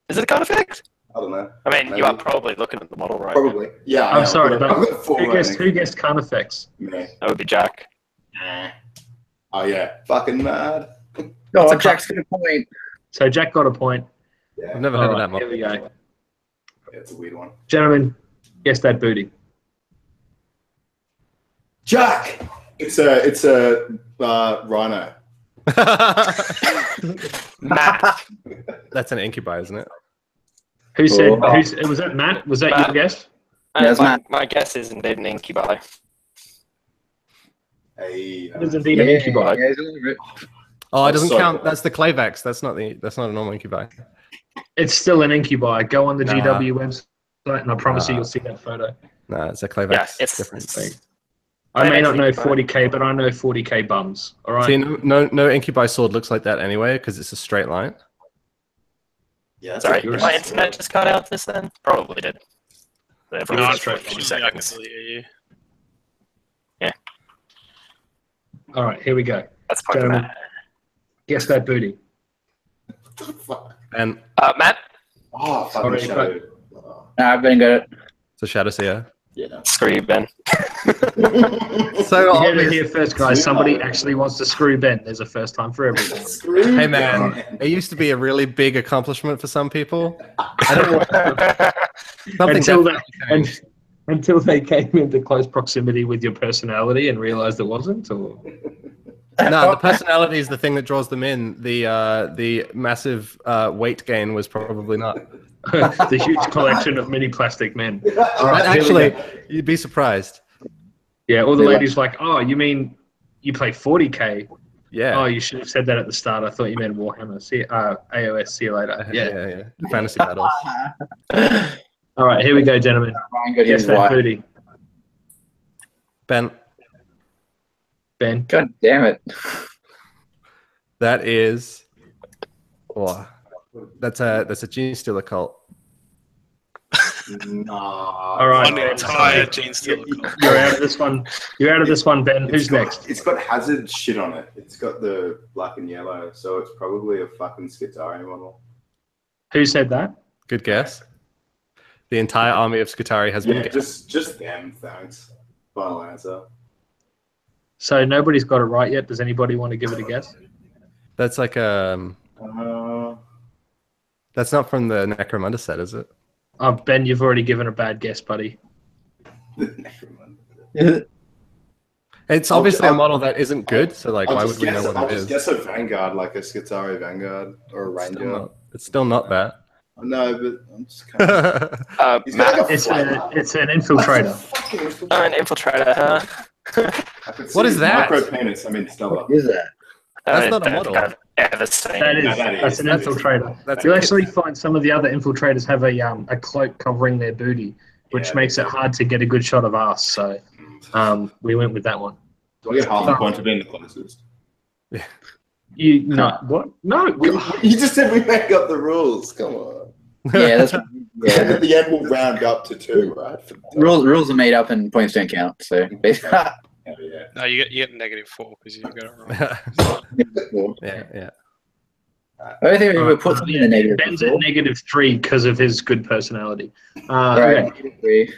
E: is it a card effect?
D: I don't know.
E: I mean,
D: Maybe.
E: you are probably looking at the model, right?
D: Probably. Yeah. I
B: I'm
D: know,
B: sorry, but
D: I've got 4
B: who guessed Carnifex?
D: Me.
E: That would be Jack.
D: Oh, yeah. Fucking mad.
C: Oh, Jack's got a point.
B: So Jack got a point.
D: Yeah.
A: I've never heard
B: All
A: of that
B: right,
A: model.
B: here we go.
D: Yeah, it's a weird one.
B: Gentlemen, guess that booty.
D: Jack! It's a rhino.
E: Matt.
A: That's an Incubi, isn't it?
B: Who said?
C: Oh.
B: Was that Matt? Was that
E: Matt.
B: your guess?
C: Yes, Matt.
E: My guess is indeed an incubi.
D: Hey,
B: It is indeed an incubi.
C: Yeah, it's a little bit.
A: Oh, it doesn't
D: Sorry.
A: count. That's the Clavex. That's not a normal Incubi.
B: It's still an incubi. Go on the
A: Nah.
B: GW website, and I promise you,
A: Nah.
B: you'll see that photo.
A: No, it's a Clavex.
E: Yeah, it's
A: different.
B: I may not know
E: Incubi.
B: 40k, but I know 40k bums. All right.
A: See, no Incubi sword looks like that anyway because it's a straight line.
D: Yeah, that's
E: Sorry,
D: a
E: did
D: good
E: my
D: one.
E: internet just cut out this then? Probably did. Every
F: No,
B: that's right.
E: few
F: unfortunately, I can
E: seconds.
F: still hear you.
B: All right. Here we go.
E: That's fucking
B: Gentlemen,
E: Matt.
B: guess that booty.
D: What the fuck?
A: And
E: Matt,
D: Oh, fucking
B: Sorry,
D: shadow. Oh,
C: Nah, Ben got it.
A: it's a Shadow Seer.
D: yeah.
E: screw you, Ben.
A: So
B: You heard it
A: obvious.
B: here first, guys. Somebody actually wants to screw Ben. There's a first time for everyone.
D: Screw
A: Hey
D: them.
A: man, it used to be a really big accomplishment for some people. I don't know. Something
B: Until
A: definitely changed.
B: Until they came into close proximity with your personality and realized it wasn't, or
A: No, the personality is the thing that draws them in. The massive weight gain was probably not.
B: the huge collection of mini plastic men. All
A: But
B: right, here we
A: actually,
B: go.
A: you'd be surprised.
B: Yeah, all the ladies like, oh, you mean you play 40k?
A: Yeah.
B: Oh, you should have said that at the start. I thought you meant Warhammer. See, AOS. See you later. Yeah.
A: yeah. Fantasy battles.
B: All right, here we go, gentlemen.
C: Ryan got
B: Guess
C: his
B: that
C: wife.
B: booty,
A: Ben,
B: Ben.
C: God damn it.
A: that is. Oh, that's a Gene Stealer cult.
D: Nah.
B: All right,
F: One
B: Ben.
F: entire gene stealer cult.
B: You're out of this one. You're out of this one, Ben. Who's next?
D: It's got hazard shit on it. It's got the black and yellow, so it's probably a fucking Skitari model.
B: Who said that?
A: Good guess. The entire army of Skitari has been
D: Yeah,
A: guessed.
D: just them, thanks. Final answer.
B: So nobody's got it right yet. Does anybody want to give it a guess?
A: That's like
D: Uh,
A: that's not from the Necromunda set, is it?
B: Oh, Ben, you've already given a bad guess, buddy.
A: Hey It's obviously a model that isn't good, so like, why would we know
D: I'll
A: what it
D: just
A: is?
D: guess a Vanguard, like a Skitarii Vanguard or a Ranger.
A: It's still not that.
D: No, but I'm just kind of...
B: It's an infiltrator.
E: An infiltrator, huh?
A: What is that?
D: Micro penis. I mean, stubber.
C: What is that?
A: That's not a model.
E: That's
B: That's an infiltrator. You'll actually find some of the other infiltrators have a cloak covering their booty, which makes it hard to get a good shot of ass. So we went with that one.
G: Do I get half a point for being the closest?
B: You what? No,
D: You just said we make up the rules. Come on.
C: Yeah, that's
D: And at the end, we'll round up to 2, right?
C: rules are made up and points don't count. So basically,
D: Yeah.
F: No, you get -4 because you got it wrong.
A: Yeah.
C: I don't think we ever put something in the negative.
B: Ben's at -3 because of his good personality.
C: Right.
B: Okay.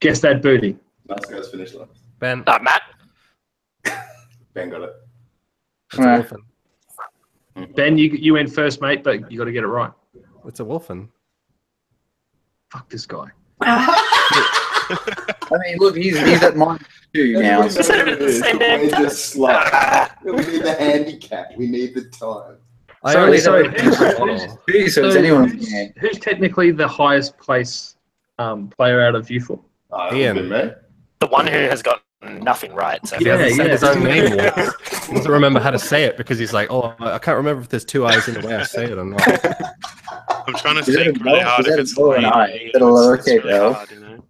B: Guess that booty.
D: Last guy's finished last.
A: Ben.
E: Matt.
D: Ben got it.
A: It's a wolfen.
B: Ben, you went first, mate, but you got to get it right.
A: It's a wolfen.
B: Fuck this guy.
C: I mean, look, he's at -2 now.
E: You said it at the same damn
D: We
E: time.
D: just slide. We need the handicap. We need the time.
B: Sorry.
C: So it's anyone's game.
B: Who's technically the highest place player out of you four?
A: Ian.
E: The one who has got nothing right. So
A: He hasn't said his own name yet. He doesn't remember how to say it because he's like, oh, I can't remember if there's 2 I's in the way I say it or not.
F: I'm trying to
C: Is that
F: think
C: a
F: really
C: L?
F: hard
C: Is
F: if
C: that
F: it's
C: a L or an
F: Lain.
C: I? Is that a lowercase L?
F: Hard, you know?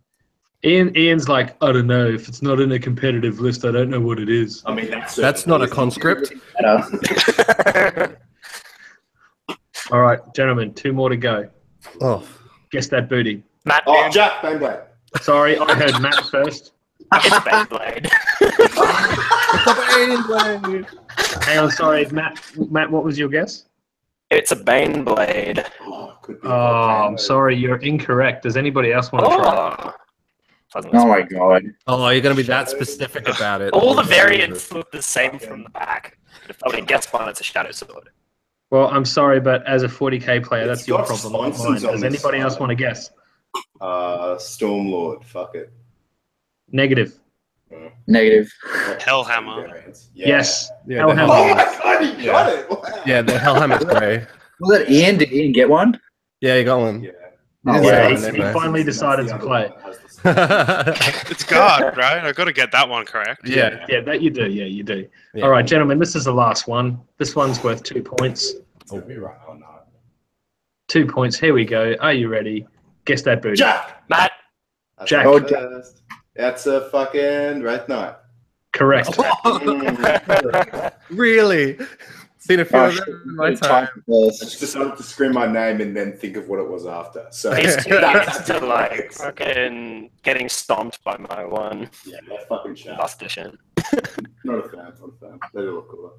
B: Ian's like, I don't know. If it's not in a competitive list, I don't know what it is.
D: I mean,
A: That's not a conscript.
B: All right, gentlemen, 2 more to go.
A: Oh,
B: Guess that booty.
E: Matt.
D: Oh, Jack Bangblade.
B: Sorry, I heard Matt first.
E: It's Beyblade.
B: Hang on, sorry, Matt. What was your guess?
E: It's a Baneblade.
D: Oh, could be.
B: Oh, I'm sorry, you're incorrect. Does anybody else want to try?
C: Oh my god.
A: oh, you're gonna be that specific about it.
E: All the variants look the same from the back. If I would guess one, it's a Shadow Sword.
B: Well, I'm sorry, but as a 40k player, that's
D: It's
B: your
D: got
B: problem, not mine.
D: sponsors on
B: Does
D: this
B: anybody else
D: side.
B: want to guess?
D: Stormlord. Fuck it.
B: Negative.
C: Negative.
F: Hellhammer.
B: Yes.
A: Yeah,
B: Hellhammer.
D: Oh my god, you got it! Wow.
A: Yeah, the Hellhammer's grey.
C: Was that Ian? Did Ian get one?
A: Yeah, you got one.
D: Yeah.
C: Oh,
B: Yeah,
A: Yeah,
B: he finally decided to play.
F: It's guard, right? I got to get that one correct.
A: Yeah.
B: Yeah, that you do. Yeah, you do.
A: Yeah.
B: All right, gentlemen, this is the last one. This one's worth 2 points.
D: Oh, be right or not.
B: 2 points. Here we go. Are you ready? Guess that booty.
D: Jack!
E: Matt.
D: That's
B: Jack.
D: my
C: Oh,
D: first. That's a fucking Red Knight.
B: Correct.
A: Really? Seen a few
C: Oh,
A: of them in my time.
D: I just decided to scream my name and then think of what it was after. So
E: These two guys to like fucking getting stomped by my one
D: yeah, they're fucking sharp.
E: last edition.
D: Not a fan. They do look cooler.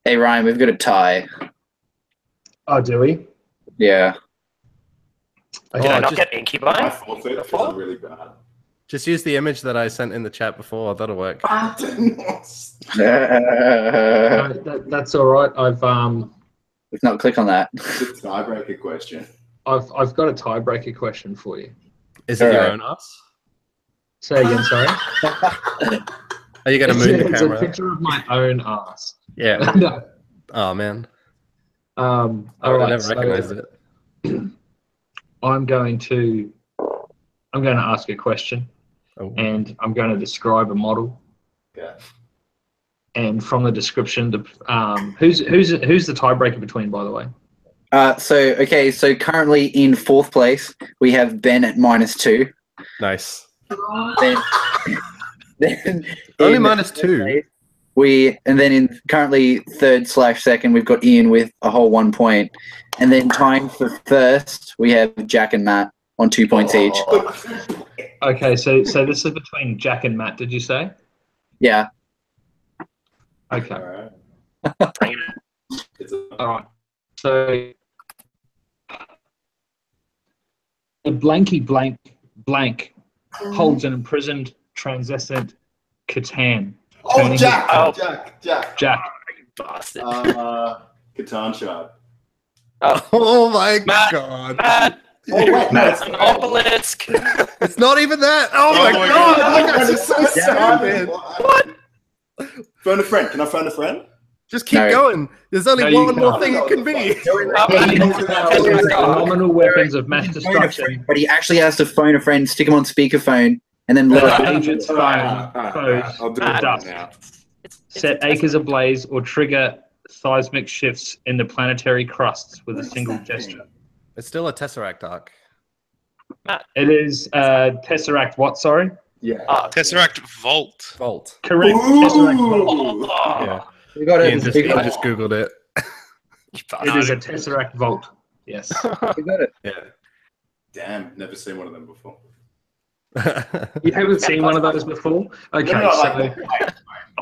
C: Hey Ryan, we've got a tie.
B: Oh, do we?
C: Yeah.
E: Did I not
A: just-
E: get Incubi?
D: I forfeit because I'm really bad.
A: Just use the image that I sent in the chat before. That'll work.
C: Let's
B: That's all right. I've
C: not click on that.
D: It's a tiebreaker question.
B: got a tiebreaker question for you.
A: Is it your
C: Alright.
A: own ass?
B: Say again, sorry.
A: Are you going to move the
B: It's a
A: camera?
B: picture of my own ass.
A: Yeah.
B: No.
A: Oh, man.
B: All
A: I
B: right,
A: never
B: so
A: recognized it.
B: I'm going to ask a question,
A: Oh.
B: and I'm going to describe a model.
D: Yeah.
B: And from the description, who's the tiebreaker between, by the way?
C: So currently in 4th place, we have Ben at -2.
A: Nice.
C: Then
A: Only
C: in
A: -2.
C: and then in currently 3rd/2nd, we've got Ian with a whole 1 point. And then tying for 1st, we have Jack and Matt on 2 points each.
B: Okay, so this is between Jack and Matt, did you say?
C: Yeah.
B: Okay.
D: All right.
B: All right. So the blanky blank holds an imprisoned transcendent Catan.
D: Oh,
B: turning
D: Jack!
E: Oh.
D: Jack!
B: Jack.
E: Bastard.
D: Catan Shard.
A: Oh, my
E: Matt.
A: God.
E: Matt.
D: Oh, wait, no,
E: It's an obelisk.
A: It's not even that. Oh my
F: my
A: god!
F: God.
A: You guys are so sad, man.
D: What? Phone a friend. Can I phone a friend?
A: Just keep
C: No.
A: going. There's only
H: No, you
A: one more
H: can't.
A: thing it can be.
B: Phenomenal weapons of mass destruction.
C: But he actually has to phone a friend, stick him on speakerphone, and then let it
B: Agents phone, foes,
D: I'll do it
B: dust,
D: now.
E: It's
B: set
E: a
B: acres ablaze, or trigger seismic shifts in the planetary crusts with a single gesture.
A: It's still a Tesseract arc.
B: It is Tesseract what, sorry?
D: Yeah.
F: Tesseract Vault.
A: Vault.
B: Correct. Tesseract Vault.
A: Yeah.
C: We got
A: Ian
C: it.
A: just,
C: We
A: I
C: got it.
A: just googled it.
B: It is a Tesseract Vault. Yes.
C: We got it.
A: Yeah.
D: Damn, never seen one of them before.
B: You haven't seen one of those before? Okay,
D: No,
B: so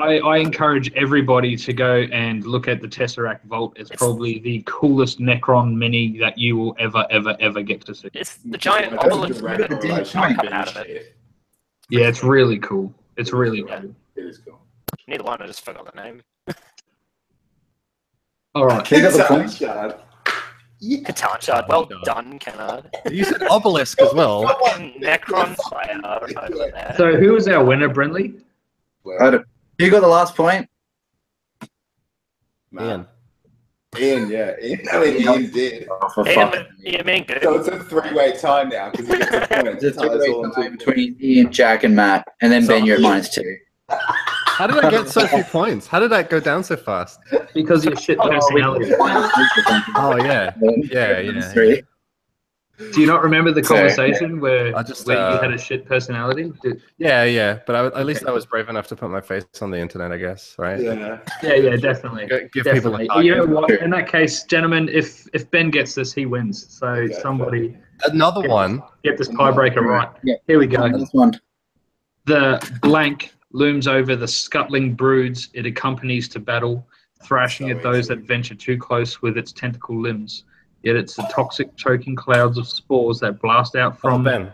D: like,
B: I encourage everybody to go and look at the Tesseract Vault. It's probably the coolest Necron mini that you will ever get to see.
E: It's the giant
D: That's a
E: obelisk
D: direct
E: that
D: correlation
E: can't
D: with
E: come out of
D: bench
E: it.
D: shit.
B: Yeah, it's really cool. It's really cool.
D: It is cool.
E: Neither one, I just forgot the name.
B: All right.
C: We got the
D: It's
C: point.
D: Shard.
E: Catan Shard. Well done, Kennard.
A: You said obelisk as well.
E: Fucking Necron player over there.
B: So who was our winner, Brynely?
C: You got the last point.
A: Ian.
D: Ian, yeah. Ian did.
C: Oh, for
E: Ian,
C: fuck.
E: Ian being good.
D: So it's a three-way tie now because he gets a point.
C: It's a two-way tie between Ian, Jack, and Matt, and then Ben, you're at -2.
A: How did I get so few points? How did that go down so fast?
B: Because your shit personality.
A: Oh yeah. Yeah.
C: Three.
B: Do you not remember the
C: Sorry.
B: conversation where
A: I just,
B: you had a shit personality?
A: Yeah. But at least I was brave enough to put my face on the internet, I guess, right?
D: Yeah.
B: Yeah, definitely.
A: Give people a
B: Definitely. You know
A: target.
B: what? In that case, gentlemen, if Ben gets this, he wins. So
D: Okay,
B: somebody
A: Another one.
B: get this tiebreaker right.
C: Yeah.
B: Here we go.
C: This one.
B: The blank looms over the scuttling broods it accompanies to battle, thrashing at those that venture too close with its tentacle limbs. Yet it's the toxic, choking clouds of spores that blast out from
A: Ben.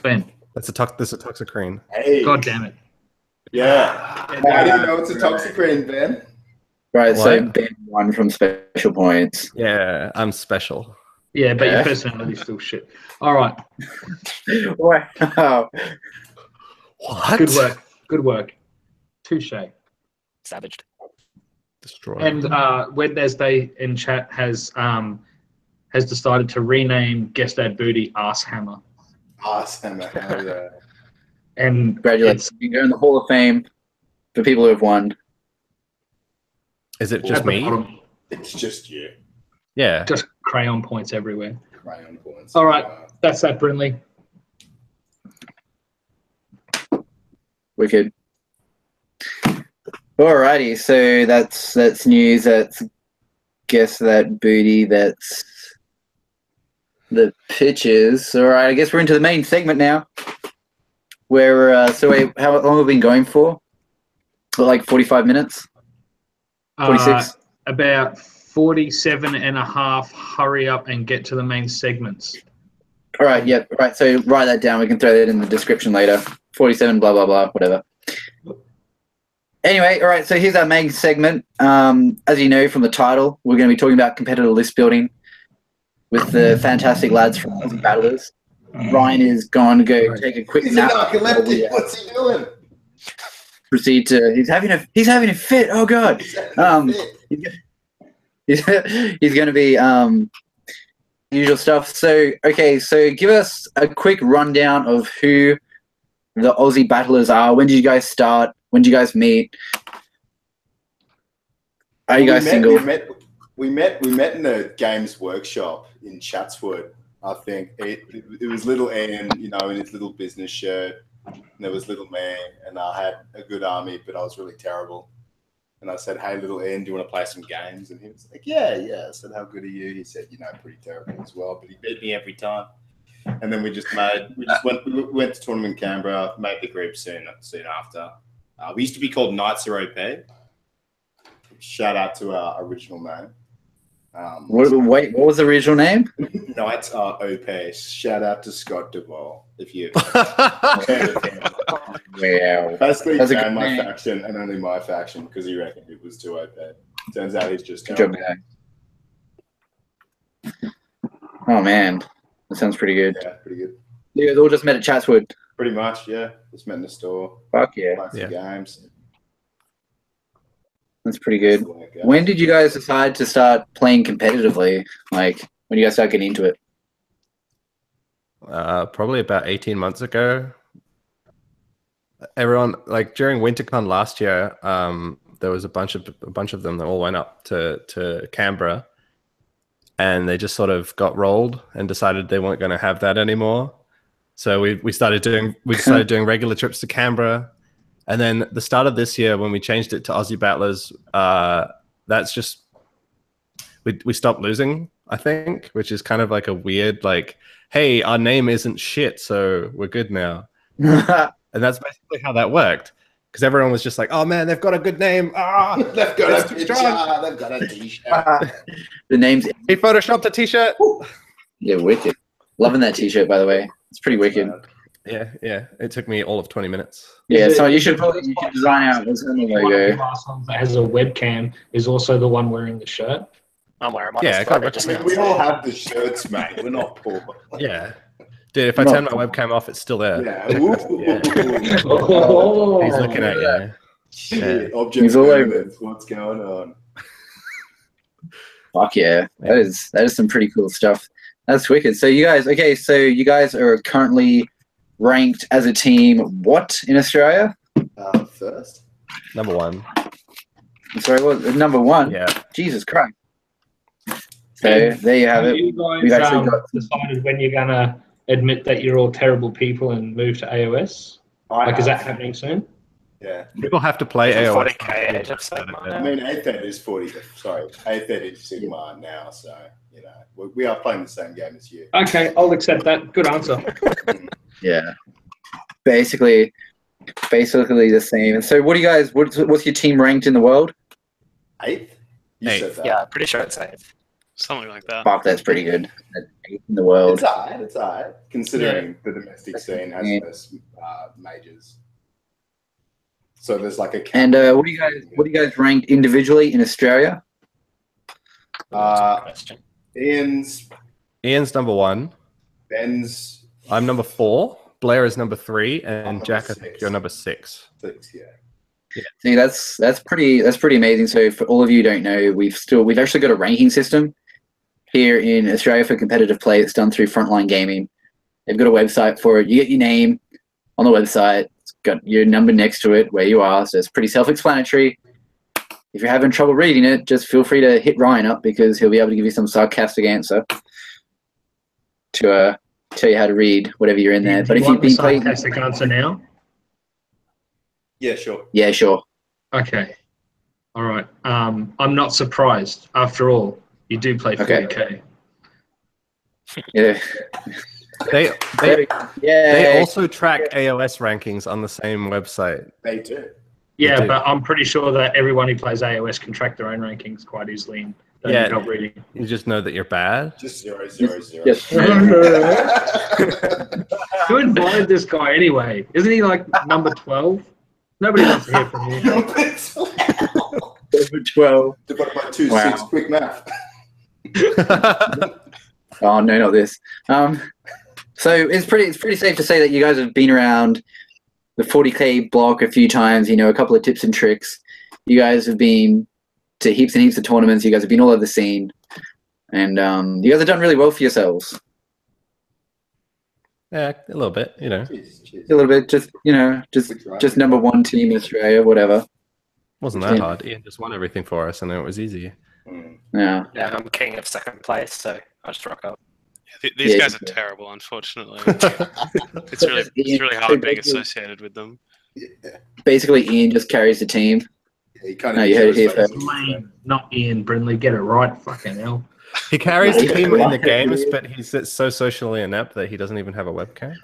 B: Ben.
A: That's a toxicrene.
D: Hey.
B: God damn it.
D: Yeah. I didn't know it's a toxicrene, Ben.
C: Right, so
A: What?
C: Ben won from special points.
A: Yeah, I'm special.
B: Yeah, but
C: Yeah.
B: your personality's still shit. All right.
C: Wow.
A: What?
B: Good work. Good work. Touche.
E: Savaged.
A: Destroy.
B: And Wednesday in chat has decided to rename Guest Dad Booty Arsehammer.
D: Awesome. Hell yeah.
B: And
C: Congratulations. You can go in the Hall of Fame for people who have won.
A: Is it
B: it's
A: just
B: at the
A: me?
B: bottom.
D: It's just you.
A: Yeah.
B: Just crayon points everywhere.
D: Crayon points.
B: All right. That's that, Brynely.
C: Wicked. Alrighty, so that's news. That's guess that booty. That's the pitches. All right, I guess we're into the main segment now. Where how long have we been going for? Like 45 minutes. 46.
B: About 47 and a half. Hurry up and get to the main segments.
C: All right, yeah, right. So write that down. We can throw that in the description later. 47, blah blah blah, whatever. Anyway, all right. So here's our main segment. As you know from the title, we're going to be talking about competitive list building with the fantastic lads from Aussie Battlers. Ryan is going to go take a quick
D: He's a
C: nap.
D: narcoleptic. What's he doing?
C: Proceed to. He's having a fit. Oh god. He's going to be usual stuff. So okay. So give us a quick rundown of who the Aussie Battlers are. When did you guys start? When did you guys meet? Are you guys single?
D: We met in a games workshop in Chatswood. I think it was little Ian, you know, in his little business shirt. And there was little me, and I had a good army, but I was really terrible. And I said, "Hey, little Ian, do you want to play some games?" And he was like, "Yeah." I said, "How good are you?" He said, "You know, pretty terrible as well, but he beat me every time." And then we went to tournament in Canberra, made the group soon after. We used to be called Knights are OP. Shout out to our original name.
C: Wait, what was the original name?
D: Knights are OP. Shout out to Scott Duvall. If you
C: Wow.
D: basically
C: That's a
D: banned
C: good
D: my
C: name.
D: faction and only my faction because he reckoned it was too OP. Turns out he's just
C: Good job,
D: terrible.
C: guy. Oh man, That sounds pretty good.
D: Yeah, pretty good.
C: You guys all just met at Chatswood.
D: Pretty much, yeah. Just met in the store.
C: Fuck yeah.
D: Played some games.
C: That's pretty good. When did you guys decide to start playing competitively? Like, when you guys start getting into it?
A: Probably about 18 months ago. Everyone, like during WinterCon last year, there was a bunch of them that all went up to Canberra, and they just sort of got rolled and decided they weren't going to have that anymore. So we started doing regular trips to Canberra, and then the start of this year when we changed it to Aussie Battlers, that's just we stopped losing, I think, which is kind of like a weird like, hey, our name isn't shit, so we're good now. And that's basically how that worked. Because everyone was just like, oh man, they've got a good name. Ah,
D: they've got a t-shirt. They've got a t-shirt.
C: The name's...
A: He photoshopped a t-shirt.
C: Yeah, wicked. Loving that t-shirt, by the way. It's pretty wicked.
A: Yeah. It took me all of 20 minutes.
C: Yeah, so you should design out this logo.
B: One of the last ones that has a webcam is also the one wearing the shirt.
E: I'm wearing mine.
A: Yeah,
D: we all have the shirts, mate. We're not poor.
A: Yeah. Dude, if I turn my webcam off, it's still there.
D: Yeah.
A: He's looking at you.
D: Shit. Object
C: all over.
D: What's going on?
C: Fuck yeah. That is some pretty cool stuff. That's wicked. So you guys are currently ranked as a team what in Australia?
D: First.
A: Number 1.
C: Sorry, what? Number 1?
A: Yeah.
C: Jesus Christ. So there you have it.
B: You guys
C: We've actually
B: decided when you're going to admit that you're all terrible people and move to AOS? Is that happening soon?
D: Yeah.
A: People have to play AOS.
E: 40k age of Sigma.
D: I mean, 8th Ed is 40. Sorry, 8th Ed is Sigma now, so you know we are playing the same game as you.
B: Okay, I'll accept that. Good answer.
C: Yeah. Basically the same. And so, what do you guys? What's your team ranked in the world?
D: 8th. You said that.
E: Yeah, pretty sure it's 8th.
F: Something like that.
C: Fuck, that's pretty good. 8th in the world.
D: It's alright. Considering the domestic scene has less majors. So there's like a.
C: And what do you guys ranked individually in Australia?
D: Iain's
A: number 1.
D: Ben's.
A: I'm number 4. Blair is number 3, and Jack,
D: 6.
A: I think you're number 6.
D: 6, yeah.
C: See, that's pretty amazing. So for all of you who don't know, we've actually got a ranking system here in Australia for competitive play. It's done through Frontline Gaming. They've got a website for it. You get your name on the website. It's got your number next to it where you are. So it's pretty self-explanatory. If you're having trouble reading it, just feel free to hit Ryan up because he'll be able to give you some sarcastic answer to tell you how to read whatever you're in there. But if you've been playing,
B: sarcastic answer now.
D: Yeah, sure.
C: Yeah, sure.
B: Okay. All right. I'm not surprised. After all, you do play 40k.
C: Yeah.
A: They also track AOS rankings on the same website.
D: They do.
B: Yeah, but I'm pretty sure that everyone who plays AOS can track their own rankings quite easily and don't need help reading.
A: You just know that you're bad.
D: Just 0, 0, 0.
C: Yes.
B: Who invited this guy anyway? Isn't he like number 12? Nobody wants to hear from you.
C: Number 12.
D: Divided by 2,
C: Wow.
D: 6. Quick math.
C: Oh no, not this. So it's pretty safe to say that you guys have been around the 40k block a few times. You know, a couple of tips and tricks. You guys have been to heaps and heaps of tournaments. You guys have been all over the scene, and you guys have done really well for yourselves.
A: Yeah, a little bit, you know.
D: Cheers.
C: A little bit, just number 1 team in Australia, whatever.
A: Wasn't that hard. Ian just won everything for us, and it was easy.
C: Yeah.
E: Yeah, I'm king of 2nd place, so I just rock up.
F: These guys are terrible, unfortunately. It's really hard being associated with them.
C: Basically, Ian just carries the team.
D: Yeah, you kind
C: No, you heard it here first.
B: Lain, not Iain, Brynely. Get it right. Fucking hell.
A: He carries the team in the games, but he's so socially inept that he doesn't even have a webcam.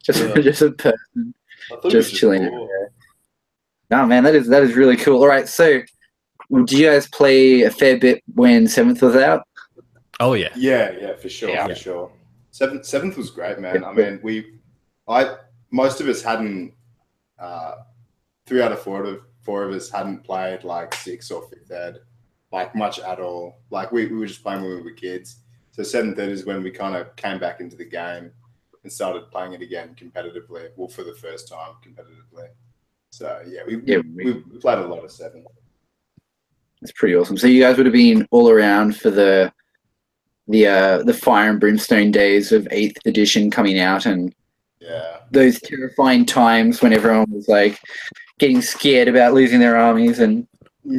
C: just a person, just chilling. Oh man, that is really cool. All right, so do you guys play a fair bit when 7th was out?
A: Oh yeah.
D: Yeah, for sure, for sure. 7th was great, man. I mean, most of us hadn't. 3 out of 4 of us hadn't played like 6th or 5th Ed like much at all. Like we were just playing when we were kids. So 7th ed is when we kind of came back into the game and started playing it again competitively. Well, for the first time competitively. So yeah, we played a lot of 7th.
C: That's pretty awesome. So you guys would have been all around for the fire and brimstone days of 8th edition coming out, and those terrifying times when everyone was like getting scared about losing their armies, and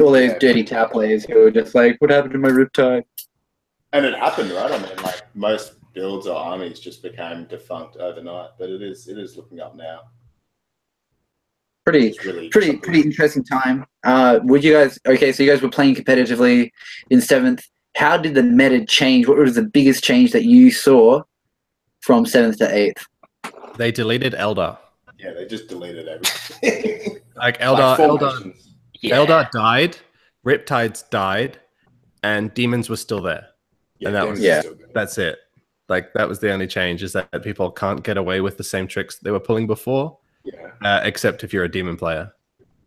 C: all those dirty tap players who were just like, "What happened to my Riptide?" And
D: it happened, right? I mean, like most builds or armies just became defunct overnight, but it is looking up now.
C: Pretty interesting time. Would you guys? Okay, so you guys were playing competitively in 7th. How did the meta change? What was the biggest change that you saw from 7th to 8th?
A: They deleted Eldar.
D: Yeah, they just deleted everything.
A: Like Eldar died, Riptides died, and Demons were still there.
D: Yeah,
A: and that's it. Like that was the only change, is that people can't get away with the same tricks they were pulling before.
D: Yeah.
A: Except if you're a Demon player.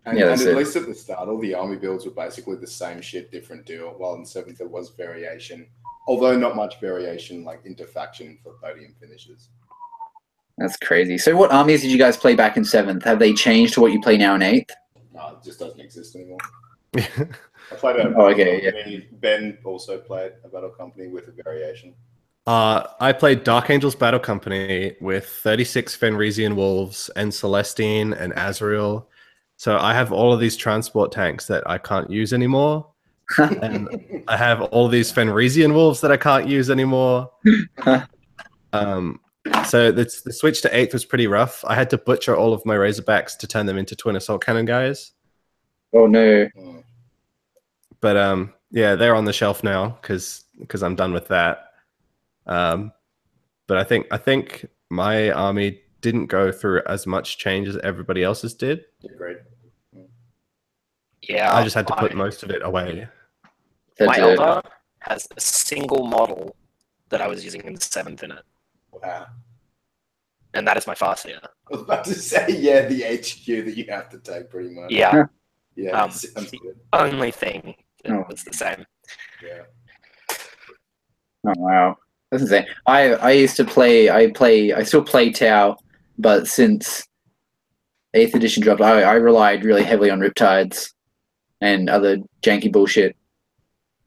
D: And at least at the start, all the army builds were basically the same shit, different deal. While in 7th there was variation, although not much variation like interfaction for podium finishes.
C: That's crazy. So what armies did you guys play back in 7th? Have they changed to what you play now in 8th?
D: No, it just doesn't exist anymore. I played a battle company. Ben also played a battle company with a variation.
A: I played Dark Angels Battle Company with 36 Fenrisian Wolves and Celestine and Azrael. So I have all of these transport tanks that I can't use anymore. And I have all of these Fenrisian Wolves that I can't use anymore. So the switch to 8th was pretty rough. I had to butcher all of my Razorbacks to turn them into twin assault cannon guys.
C: Oh no.
A: But yeah, they're on the shelf now because I'm done with that. But I think my army didn't go through as much change as everybody else's did.
D: Great.
E: Yeah,
A: I just had to put most of it away.
E: My Eldar has a single model that I was using in 7th in it.
D: Wow.
E: And that is my Farseer.
D: I was about to say, yeah, the HQ that you have to take pretty much.
E: Yeah.
D: Yeah.
E: The only thing that was the same.
D: Yeah.
C: Oh wow. That's insane. I used to play. I still play Tau, but since 8th edition dropped, I relied really heavily on Riptides and other janky bullshit.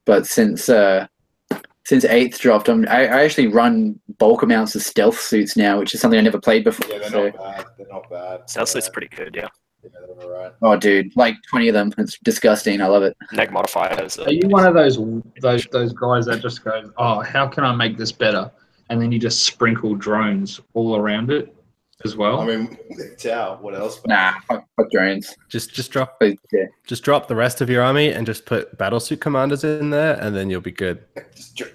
C: But since 8th dropped, I actually run bulk amounts of stealth suits now, which is something I never played before.
D: Yeah, they're not bad. They're not bad.
E: Stealth suit's pretty good, yeah.
D: Yeah, they're all right.
C: Oh, dude, like 20 of them. It's disgusting. I love it.
E: Neg modifier has.
B: Are you one of those guys that just goes, "Oh, how can I make this better?" And then you just sprinkle drones all around it as well?
D: I mean, Tau, what else?
C: Nah, fuck drones.
A: Just drop the rest of your army and just put battlesuit commanders in there, and then you'll be good.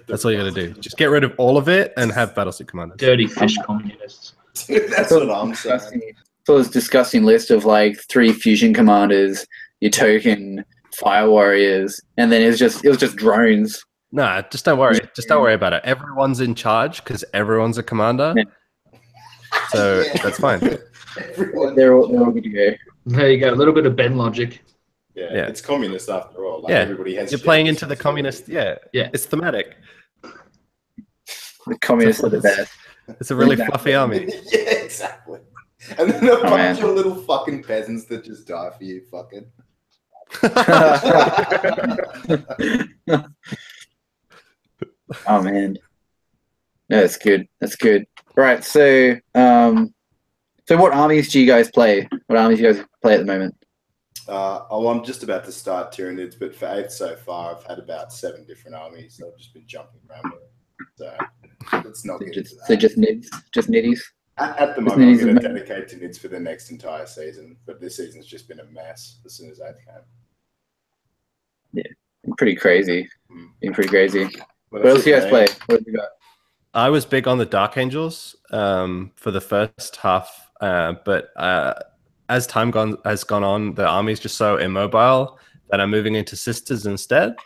A: That's all you got to do. Just get rid of all of it and have battlesuit commanders.
B: Dirty fish communists.
D: Dude, that's what I'm saying.
C: So this disgusting list of like 3 fusion commanders, your token fire warriors, and then it was just drones.
A: Nah, just don't worry. Just don't worry about it. Everyone's in charge because everyone's a commander. Yeah. So that's fine.
C: They're all good to go.
B: There you go. A little bit of Ben logic.
D: Yeah, it's communist after all. Like everybody has.
A: You're playing into the communist. Yeah. It's thematic.
C: The communists are the best.
A: It's a really fluffy army.
D: Yeah, exactly. And then a bunch of little fucking peasants that just die for you, fucking.
C: Oh man, no, that's good. That's good. Right, so what armies do you guys play? What armies do you guys play at the moment?
D: I'm just about to start Tyranids, but for 8th so far, I've had about 7 different armies. So I've just been jumping around with it. So let's not get into that.
C: So just nids, just niddies.
D: At the moment, I'm going to dedicate to nids for the next entire season, but this season's just been a mess as soon as 8th came.
C: Yeah, pretty crazy. Been pretty crazy. What else do you guys play? What have you got?
A: I was big on the Dark Angels for the first half, but as time has gone on, the army's just so immobile that I'm moving into Sisters instead.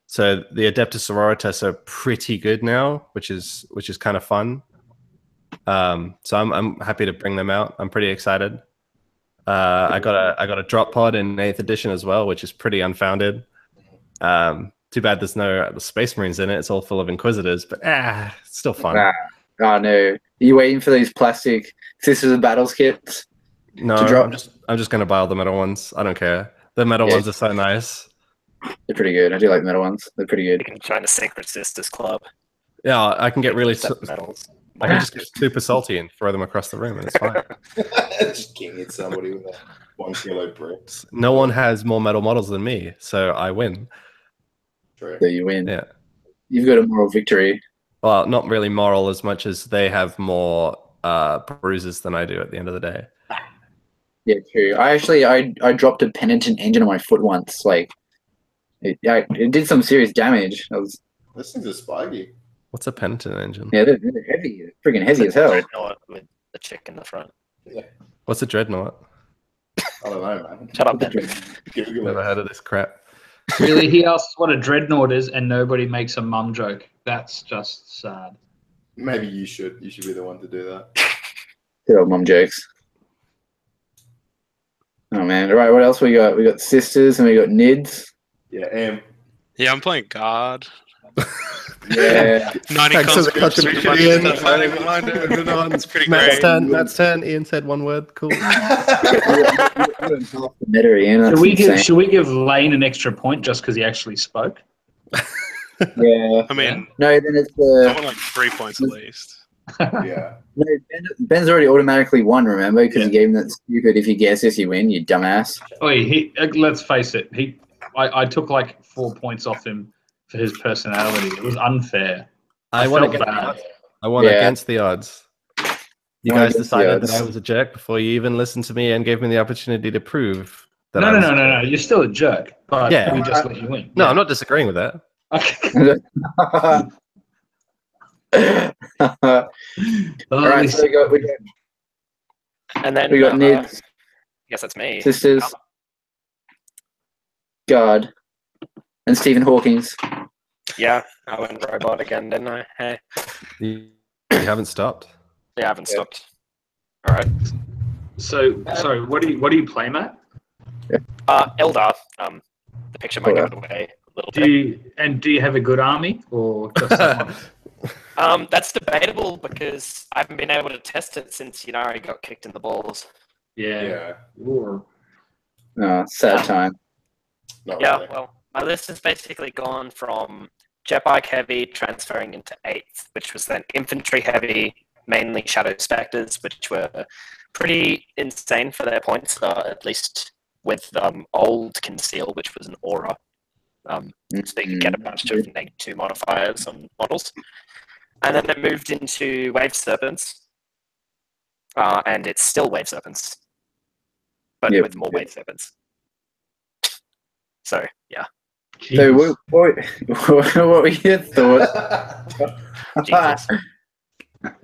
A: So the Adeptus Sororitas are pretty good now, which is kind of fun. So I'm happy to bring them out. I'm pretty excited. I got a drop pod in 8th edition as well, which is pretty unfounded. Too bad there's no the Space Marines in it. It's all full of Inquisitors, but it's still fun.
C: Oh no! Are you waiting for these plastic Sisters of Battles kits?
A: No,
C: to drop?
A: I'm just gonna buy all the metal ones. I don't care. The metal ones are so nice.
C: They're pretty good. I do like the metal ones. They're pretty good.
E: You can join the Secret Sisters Club.
A: Yeah, I can get really.
E: Metals.
A: I can just get super salty and throw them across the room, and it's fine.
D: Just king at somebody with a 1 kilo bricks.
A: No one has more metal models than me, so I win.
D: True.
C: So you win.
A: Yeah.
C: You've got a moral victory.
A: Well, not really moral as much as they have more bruises than I do at the end of the day.
C: Yeah, true. I dropped a penitent engine on my foot once. Like, it did some serious damage.
D: This thing's a spiky.
A: What's a penitent engine?
C: Yeah, they're heavy. They're freaking heavy as hell.
E: Dreadnought with the chick in the front.
D: Yeah.
A: What's a dreadnought?
D: I don't know, man.
E: Shut up, Ben.
D: Google
A: Never
D: it.
A: heard of this crap.
B: Really, he asks what a dreadnought is, and nobody makes a mum joke. That's just sad.
D: Maybe you should. You should be the one to do that.
C: Good old mum jokes. Oh man! All right, what else we got? We got Sisters and we got Nids.
D: Yeah,
F: Yeah, I'm playing guard.
C: Yeah.
F: 90
A: Thanks for the
F: conscripts,
A: contribution, Ian.
F: stuff, I don't even mind it. It's pretty
A: Matt's
F: great.
A: Matt's turn. Ian said one word. Cool.
C: Better, Ian. That's insane.
B: Should we give Lain an extra point just because he actually spoke?
C: Yeah.
F: I mean,
C: No, then it's
F: I want like 3 points at least.
D: yeah.
C: No, Ben's already automatically won. Remember, because
D: Yeah.
C: you gave him that stupid. If you guess this, you win. You dumbass.
B: Let's face it. I took like 4 points off him for his personality. It was unfair.
A: I won
B: felt
A: against the
B: bad.
A: odds. I won
C: Yeah.
A: against the odds. You
C: Won
A: guys
C: against the
A: decided that
C: odds.
A: I was a jerk before you even listened to me and gave me the opportunity to prove that
B: No,
A: I
B: no,
A: was
B: no,
A: a
B: no,
A: jerk.
B: no. You're still a jerk, but
A: Yeah.
B: we just let you win.
A: No,
B: Yeah.
A: I'm not disagreeing with that.
B: Okay.
C: All right, so we got
E: And then
C: we got
E: I
C: Nids,
E: guess that's me.
C: Sisters, God, and Stephen Hawking's.
E: Yeah, I went robot again, didn't I? Hey.
A: You haven't stopped.
E: Yeah, I haven't stopped. All right.
B: So, sorry, what do you play, Matt?
E: Eldar. The picture might give it away a little bit.
B: Do you have a good army or just someone?
E: That's debatable because I haven't been able to test it since Yanari got kicked in the balls.
B: Yeah.
C: Sad time.
D: Not
E: Yeah,
D: really.
E: well, my list has basically gone from jet bike heavy transferring into 8th, which was then infantry heavy, mainly Shadow Spectres, which were pretty insane for their points, at least with old Conceal, which was an aura. So you could get a bunch of -2 modifiers on models. And then it moved into Wave Serpents, and it's still Wave Serpents, but with more Wave Serpents. So, yeah.
C: So what were your thoughts?
E: Jesus.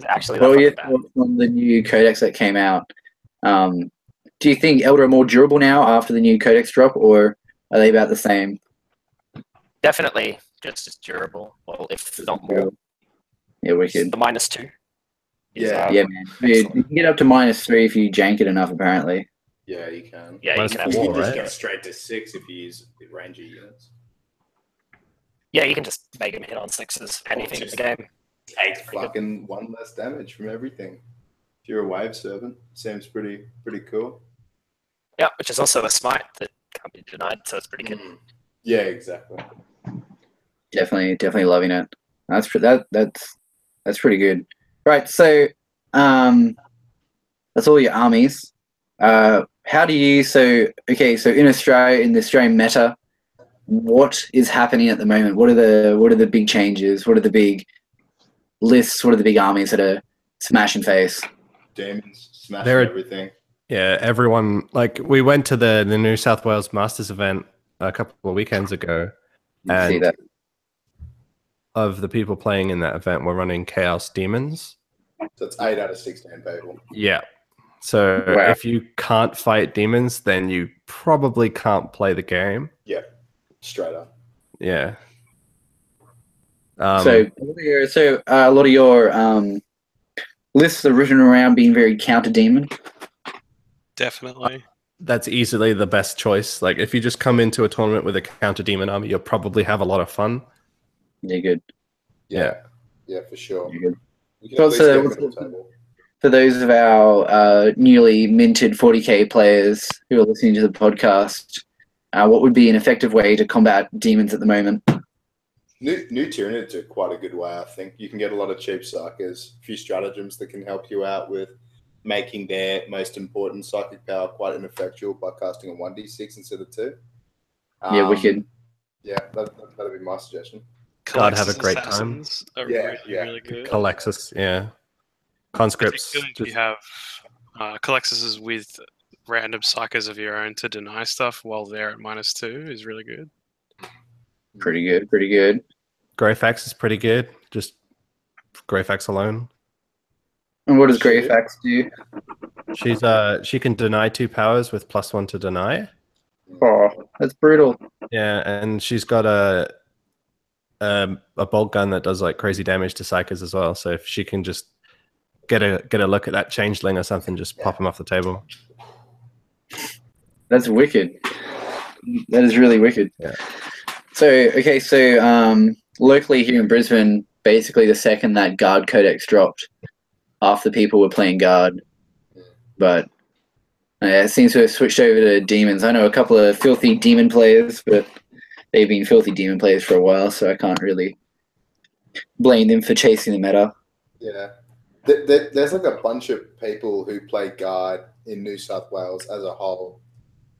E: Actually,
C: What were your
E: bad.
C: thoughts on the new codex that came out? Do you think Eldar are more durable now after the new codex drop, or are they about the same?
E: Definitely just as durable. Well, if not more.
C: Yeah, wicked.
E: The -2.
D: Yeah.
C: Yeah, man. Dude, you can get up to -3 if you jank it enough, apparently.
D: Yeah, you can.
E: Yeah, you can have
D: You
A: -4,
D: can just
A: right?
D: go straight to 6 if you use the Ranger units.
E: Yeah, you can just make them hit on 6s. Anything in the game.
D: Take fucking 1 less damage from everything. If you're a Wave Servant, seems pretty cool.
E: Yeah, which is also a smite that can't be denied, so it's pretty good.
D: Yeah, exactly.
C: Definitely loving it. That's pretty good. Right, so that's all your armies. How do you so in Australia, in the Australian meta, what is happening at the moment? What are the big changes? What are the big lists? What are the big armies that are smashing face?
D: Demons smashing
A: They're-
D: everything.
A: Yeah, everyone, like, we went to the New South Wales Masters event a couple of weekends ago,
C: You see
A: and
C: that?
A: of the people playing in that event were running Chaos Demons.
D: So it's 8 out of 16 people.
A: Yeah. So
C: Wow.
A: if you can't fight demons, then you probably can't play the game.
D: Yeah, straight up.
A: Yeah.
C: So a lot of your lists are written around being very counter demon.
F: Definitely.
A: that's easily the best choice. Like if you just come into a tournament with a counter demon army, you'll probably have a lot of fun.
C: You're good.
D: Yeah, for sure.
C: You're good.
D: You can at least get middle table.
C: For those of our newly minted 40k players who are listening to the podcast, what would be an effective way to combat demons at the moment?
D: New Tyranids are quite a good way, I think. You can get a lot of cheap psychers, a few stratagems that can help you out with making their most important psychic power quite ineffectual by casting a 1d6 instead of 2.
C: Yeah, wicked.
D: Yeah, that'd be my suggestion.
A: God, have a great time.
F: Really good.
A: Colexus, yeah. Conscripts.
F: You have Colexuses with random psychers of your own to deny stuff while they're at -2 is really good.
C: Pretty good.
A: Greyfax is pretty good. Just Greyfax alone.
C: And what does Greyfax do?
A: She can deny 2 powers with +1 to deny.
C: Oh, that's brutal.
A: Yeah, and she's got a bolt gun that does like crazy damage to psychers as well. So if she can just get a look at that changeling or something, just pop him off the table.
C: That's wicked. That is really wicked.
A: Yeah.
C: So locally here in Brisbane, basically the second that Guard Codex dropped, half the people were playing Guard. But it seems to have switched over to Demons. I know a couple of filthy Demon players, but they've been filthy Demon players for a while, so I can't really blame them for chasing the meta.
D: Yeah. There's like a bunch of people who play Guard in New South Wales as a whole.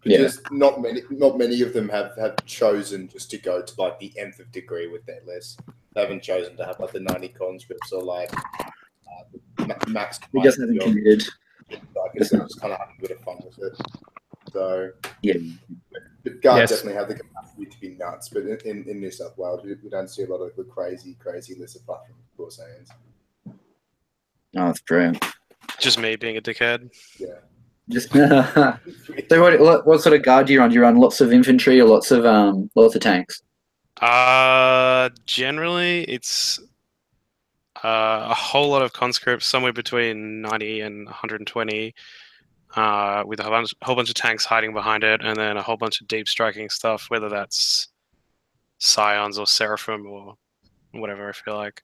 D: But just not many of them have chosen just to go to like the nth of degree with their list. They haven't chosen to have like the 90 conscripts or like max.
C: We just haven't committed.
D: I guess they're just kind of having a bit of fun with it. So
C: yeah,
D: but Guard definitely have the capacity to be nuts. But in New South Wales, we don't see a lot of the crazy lists apart from Corsairs.
C: Oh, that's brilliant.
F: Just me being a dickhead.
D: Yeah.
C: Just so what sort of guard do you run? Do you run lots of infantry or lots of tanks?
F: Generally it's a whole lot of conscripts, somewhere between 90 and 120, with a whole bunch of tanks hiding behind it, and then a whole bunch of deep striking stuff, whether that's Scions or Seraphim or whatever I feel like.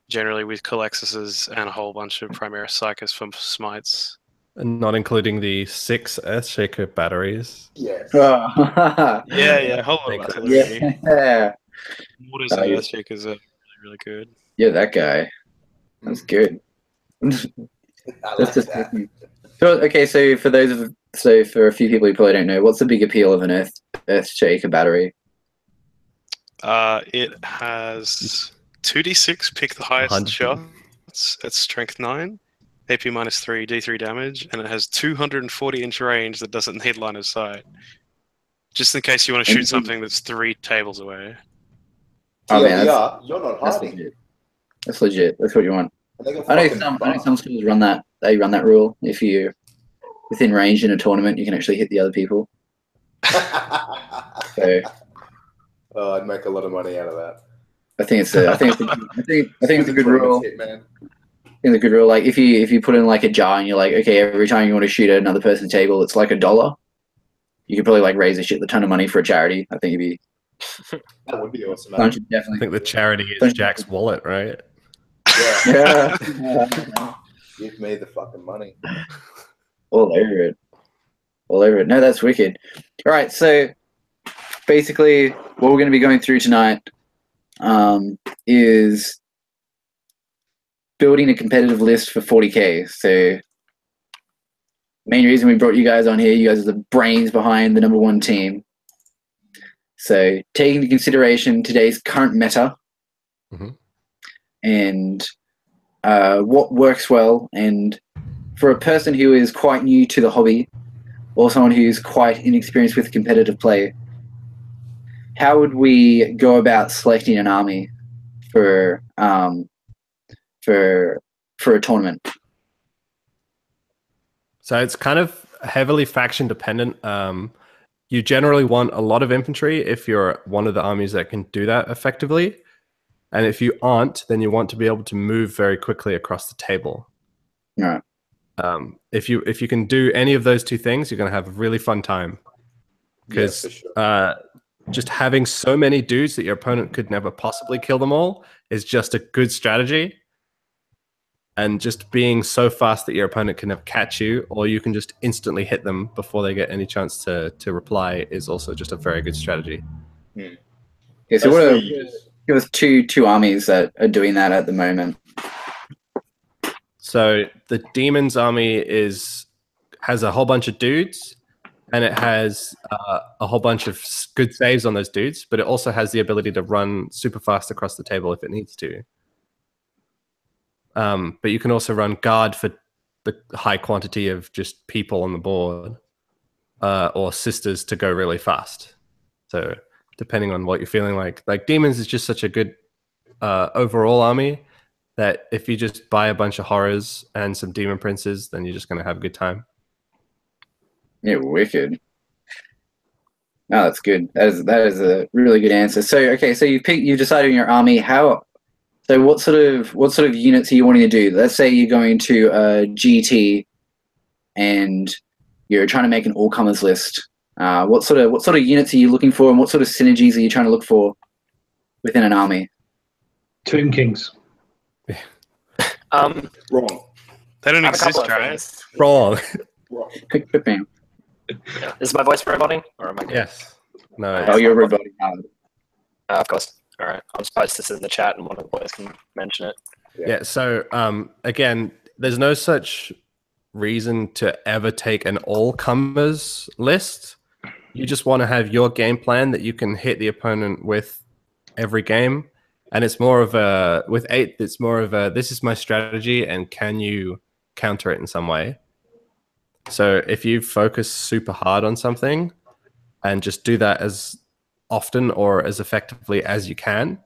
F: Generally with Colexuses and a whole bunch of Primaris Psychers from Smites.
A: And not including the 6 Earthshaker batteries.
D: Yes.
F: Yeah, a whole lot of artillery.
C: Yeah.
F: Mortars and Earthshakers are really good.
C: Yeah, that guy. That's good. That's just okay, so for a few people who probably don't know, what's the big appeal of an Earthshaker battery?
F: It has 2d6, pick the highest shots at strength 9, AP -3, D3 damage, and it has 240-inch range that doesn't need line of sight. Just in case you want to shoot something that's 3 tables away.
C: Oh man,
D: you're not hiding.
C: That's legit. That's what you want. I know some schools run that. They run that rule. If you're within range in a tournament, you can actually hit the other people. So,
D: I'd make a lot of money out of that.
C: I think it's a good rule. I think it's a good rule. Like if you put in like a jar and you're like, okay, every time you want to shoot at another person's table, it's like $1. You could probably like raise a shit ton of money for a charity. I think it'd be.
D: That would be awesome.
C: Definitely.
A: I think the charity is Jack's wallet, right?
D: Yeah. Give me the fucking money.
C: All over it. No, that's wicked. All right, so basically, what we're going to be going through tonight is building a competitive list for 40k. So main reason we brought you guys on here, you guys are the brains behind the #1 team. So taking into consideration today's current meta and what works well, and for a person who is quite new to the hobby or someone who's quite inexperienced with competitive play, how would we go about selecting an army for a tournament?
A: So it's kind of heavily faction dependent. You generally want a lot of infantry if you're one of the armies that can do that effectively. And if you aren't, then you want to be able to move very quickly across the table.
C: All right.
A: If you can do any of those two things, you're going to have a really fun time. Because just having so many dudes that your opponent could never possibly kill them all is just a good strategy. And just being so fast that your opponent can never catch you, or you can just instantly hit them before they get any chance to reply, is also just a very good strategy.
C: Yeah, so what are give us two armies that are doing that at the moment?
A: So the Demons army has a whole bunch of dudes, and it has a whole bunch of good saves on those dudes, but it also has the ability to run super fast across the table if it needs to. But you can also run guard for the high quantity of just people on the board, or sisters to go really fast. So depending on what you're feeling like Demons is just such a good overall army that if you just buy a bunch of horrors and some demon princes, then you're just going to have a good time.
C: Yeah, wicked. Oh, that's good. That is a really good answer. So okay, so you've decided on your army. So what sort of units are you wanting to do? Let's say you're going to GT and you're trying to make an all-comers list. What sort of units are you looking for, and what sort of synergies are you trying to look for within an army?
B: Tomb Kings.
D: Wrong.
F: They don't exist, right?
A: Wrong.
C: Bam.
E: Is my voice roboting, or am I good?
A: Yes. No.
C: Oh, you're roboting.
E: Of course. All right. I'll just post this in the chat, and one of the boys can mention it.
A: Yeah. So again, there's no such reason to ever take an all-comers list. You just want to have your game plan that you can hit the opponent with every game. And it's more of a, with 8, it's more of a, this is my strategy, and can you counter it in some way? So if you focus super hard on something and just do that as often or as effectively as you can,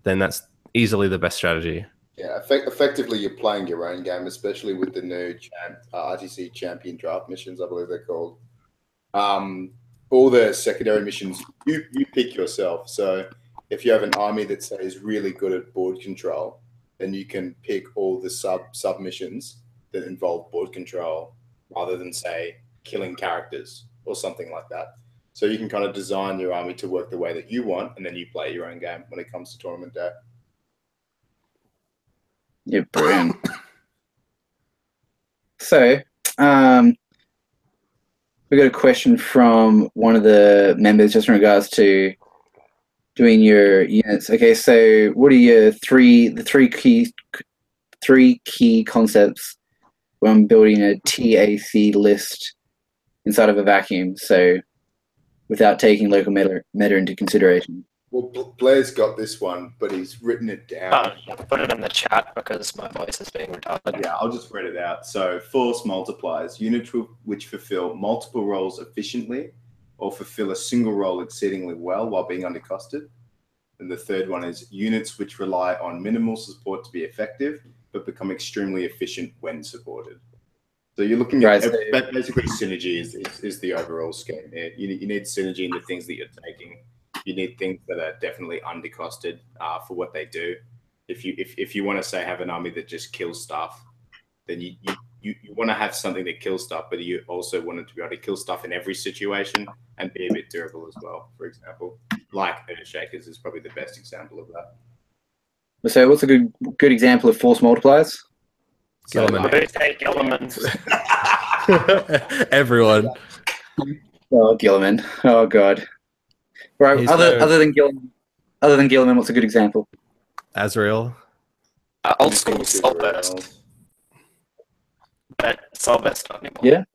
A: then that's easily the best strategy.
D: Yeah, effectively you're playing your own game, especially with the new RTC Champion Draft missions, I believe they're called. All the secondary missions, you pick yourself. So if you have an army that say is really good at board control, then you can pick all the sub missions that involve board control rather than, say, killing characters or something like that. So you can kind of design your army to work the way that you want, and then you play your own game when it comes to tournament day.
C: Yeah, brilliant. So, we got a question from one of the members just in regards to doing your units. Okay, so what are your three key concepts when building a TAC list inside of a vacuum? So, without taking local meta into consideration.
D: Well, Blair's got this one, but he's written it down.
E: I'll put it in the chat because my voice is being retarded.
D: Yeah, I'll just read it out. So, force multipliers, units which fulfill multiple roles efficiently or fulfill a single role exceedingly well while being undercosted. And the third one is units which rely on minimal support to be effective, but become extremely efficient when supported. So you're looking at basically synergy is the overall scheme here. You need synergy in the things that you're taking. You need things that are definitely undercosted for what they do. If you want to say have an army that just kills stuff, then you want to have something that kills stuff, but you also want it to be able to kill stuff in every situation and be a bit durable as well. For example, like Earthshakers is probably the best example of that.
C: So what's a good example of force multipliers?
A: Gilliman.
E: Gilliman.
A: Everyone.
C: Oh, Gilliman. Oh God. Right. Other than Gilliman, what's a good example?
A: Azrael.
E: Old school Soulburst. But Soulburst not anymore.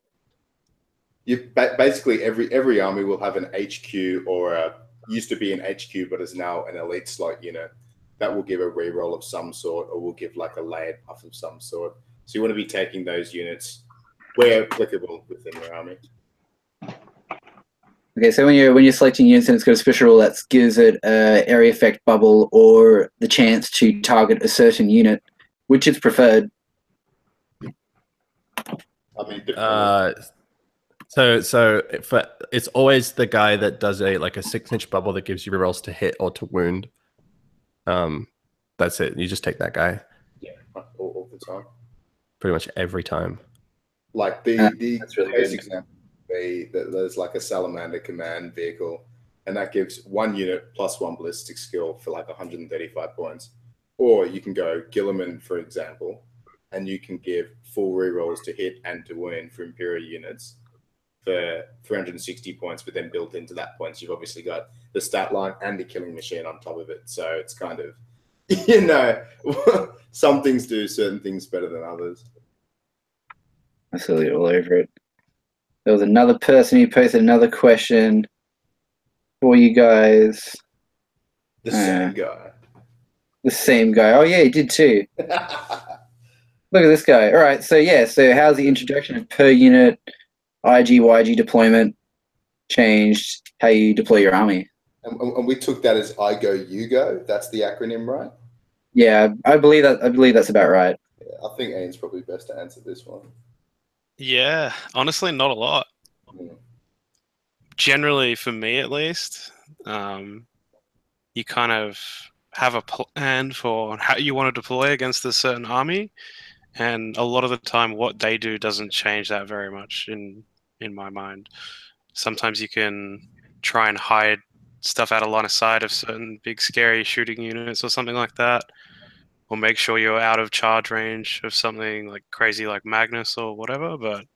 C: Yeah.
D: Basically every army will have an HQ or used to be an HQ but is now an elite slot unit that will give a reroll of some sort or will give like a layered buff of some sort. So you want to be taking those units where applicable within your army.
C: Okay, so when you're selecting units and it's got a special rule that gives it an area effect bubble or the chance to target a certain unit, which is preferred?
D: I mean,
A: so it's always the guy that does a 6-inch bubble that gives you rerolls to hit or to wound. That's it. You just take that guy.
D: Yeah, all the time.
A: Pretty much every time.
D: Like the
C: that's really
D: best
C: good.
D: example would be that there's like a Salamander command vehicle, and that gives 1 unit plus 1 ballistic skill for like 135 points. Or you can go Gilliman, for example, and you can give full rerolls to hit and to wound for Imperial units for 360 points, but then built into that points, you've obviously got the stat line and the killing machine on top of it. So it's kind of, you know, some things do certain things better than others.
C: Absolutely all over it. There was another person who posted another question for you guys.
D: The same guy.
C: The same guy. Oh yeah, he did too. Look at this guy. All right, so yeah, so how's the introduction of per unit IG/YG deployment changed how you deploy your army?
D: And we took that as I go, you go. That's the acronym, right?
C: Yeah, I believe that's about right.
D: Yeah, I think Ian's probably best to answer this one.
F: Yeah, honestly, not a lot. Generally, for me at least, you kind of have a plan for how you want to deploy against a certain army, and a lot of the time what they do doesn't change that very much in my mind. Sometimes you can try and hide stuff out of line of sight of certain big scary shooting units or something like that, or make sure you're out of charge range of something like crazy like Magnus or whatever, but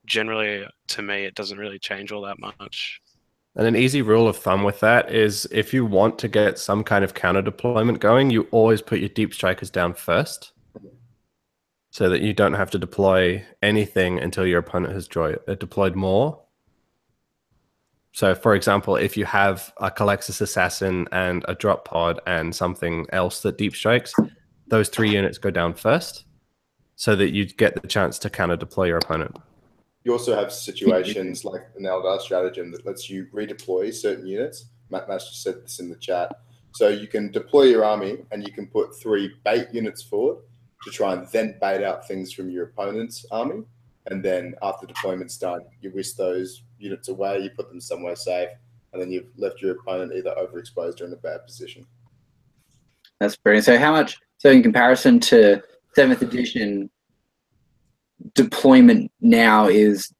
F: generally to me it doesn't really change all that much.
A: And an easy rule of thumb with that is if you want to get some kind of counter deployment going, you always put your deep strikers down first so that you don't have to deploy anything until your opponent has deployed more. So for example, if you have a Calexis Assassin and a drop pod and something else that deep strikes, those 3 units go down first so that you get the chance to counter deploy your opponent.
D: You also have situations like the Eldar stratagem that lets you redeploy certain units. Matt just said this in the chat. So you can deploy your army and you can put 3 bait units forward to try and then bait out things from your opponent's army. And then after deployment's done, you whisk those units away, you put them somewhere safe, and then you've left your opponent either overexposed or in a bad position.
C: That's brilliant. So how much, so in comparison to 7th edition, deployment now is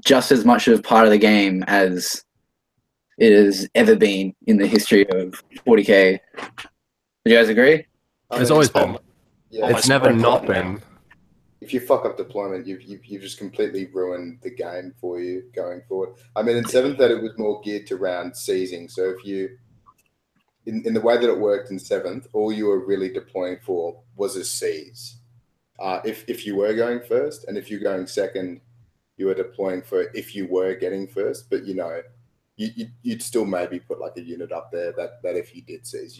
C: just as much of part of the game as it has ever been in the history of 40k. Do you guys agree?
A: It's always been.
D: Yeah,
A: it's never not been.
D: If you fuck up deployment, you've just completely ruined the game for you going forward. I mean, in 7th Ed, it was more geared to round seizing. So if you, in the way that it worked in 7th, all you were really deploying for was a seize. If you were going first, and if you're going second, you were deploying for if you were getting first. But you know, you'd still maybe put like a unit up there that if you did seize,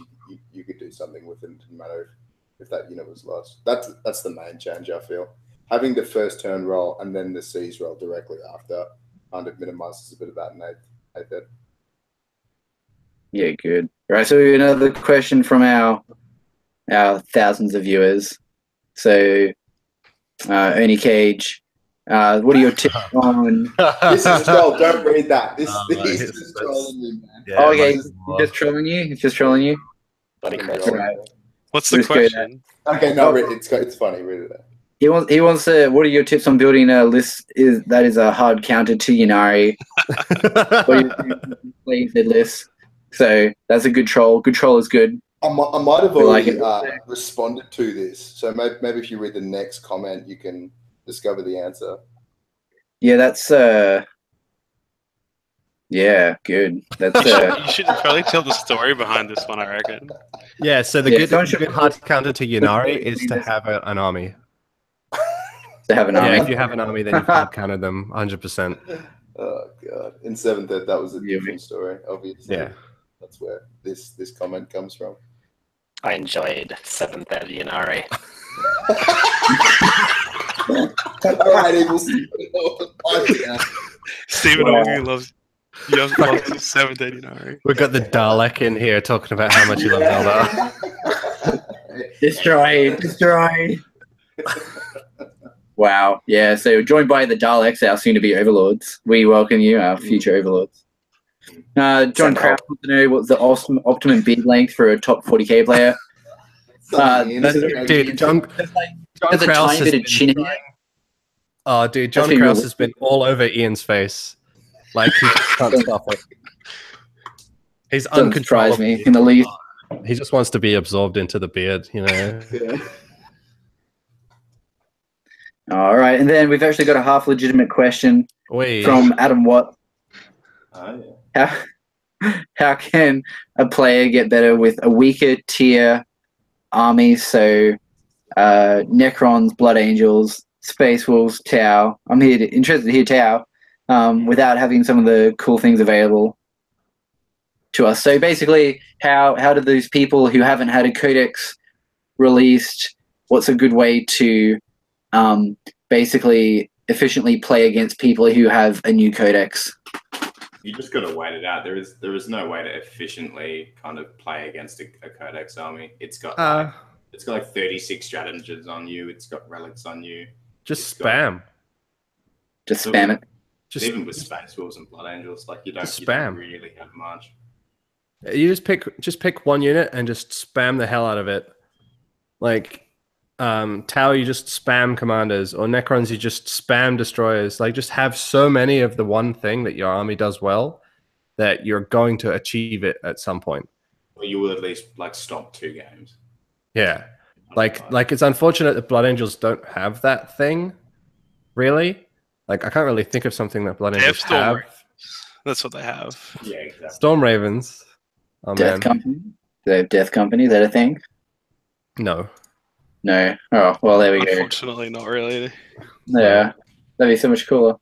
D: you could do something with it. It didn't matter if that unit was lost. That's the main change, I feel. Having the first turn roll and then the seize roll directly after kind of minimizes a bit of that in 8th Ed.
C: Yeah, good. All right, so another question from our thousands of viewers. So, Ernie Cage, what are your tips on?
D: This is troll. Don't read that. This is trolling me, man.
A: Yeah,
C: oh, okay, he's just trolling you. He's just trolling you.
E: Bloody
C: Right.
F: What's the question?
D: Okay, no, it's funny. Read it out.
C: He wants to. What are your tips on building a list? That is a hard counter to Ynnari. Please, list. So that's a good troll. Good troll is good.
D: I might have already responded to this. So maybe if you read the next comment, you can discover the answer.
C: Yeah, that's yeah, good. That's
F: You should probably tell the story behind this one, I reckon.
A: Yeah, so the good hard counter to Ynnari is to have an army.
C: To have an army.
A: Yeah, if you have an army, then you can't counter them 100%.
D: Oh god! In 7th Ed, that was a different story. Obviously,
A: yeah,
D: that's where this comment comes from.
E: I enjoyed 7th Ed Ynnari.
D: All right, evil
F: Stephen only loves 7th Ed Ynnari.
A: We've got the Dalek in here talking about how much he loves Eldar.
C: Destroy. Wow. Yeah. So joined by the Daleks, our soon-to-be overlords. We welcome you, our future overlords. John Kraus wants to know what's the optimum bead length for a top 40k player.
A: Dude, John
C: there's a
A: Kraus
C: tiny bit of chin hair.
A: Oh, dude, John Krause has been all over Ian's face. Like, he just can't stop it. He's uncontrollable.
C: Doesn't surprise me in the least.
A: He just wants to be absorbed into the beard, you know?
D: Yeah.
C: All right, and then we've actually got a half legitimate question from Adam Watt.
D: Oh, yeah.
C: How can a player get better with a weaker tier army? So Necrons, Blood Angels, Space Wolves, Tau. I'm interested to hear Tau without having some of the cool things available to us. So basically, how do those people who haven't had a codex released, what's a good way to basically efficiently play against people who have a new codex?
G: You just got to wait it out. There is no way to efficiently kind of play against a codex army. It's got like 36 stratagems on you. It's got relics on you.
A: Just spam.
C: Just spam it.
G: Even with Space Wolves and Blood Angels, like you don't really have much.
A: You just pick one unit and just spam the hell out of it. Like Tau, you just spam commanders, or Necrons, you just spam destroyers. Like, just have so many of the one thing that your army does well that you're going to achieve it at some point.
G: Or you will at least like stop 2 games.
A: Yeah, like it's unfortunate that Blood Angels don't have that thing. Really, like I can't really think of something that Blood Angels have.
F: That's what they have.
G: Yeah, exactly.
A: Storm Ravens. Oh,
C: Death Company. Do they have Death Company? Is that a thing?
A: No.
C: No. Oh, well, there we go.
F: Unfortunately, not really.
C: Yeah, that'd be so much cooler.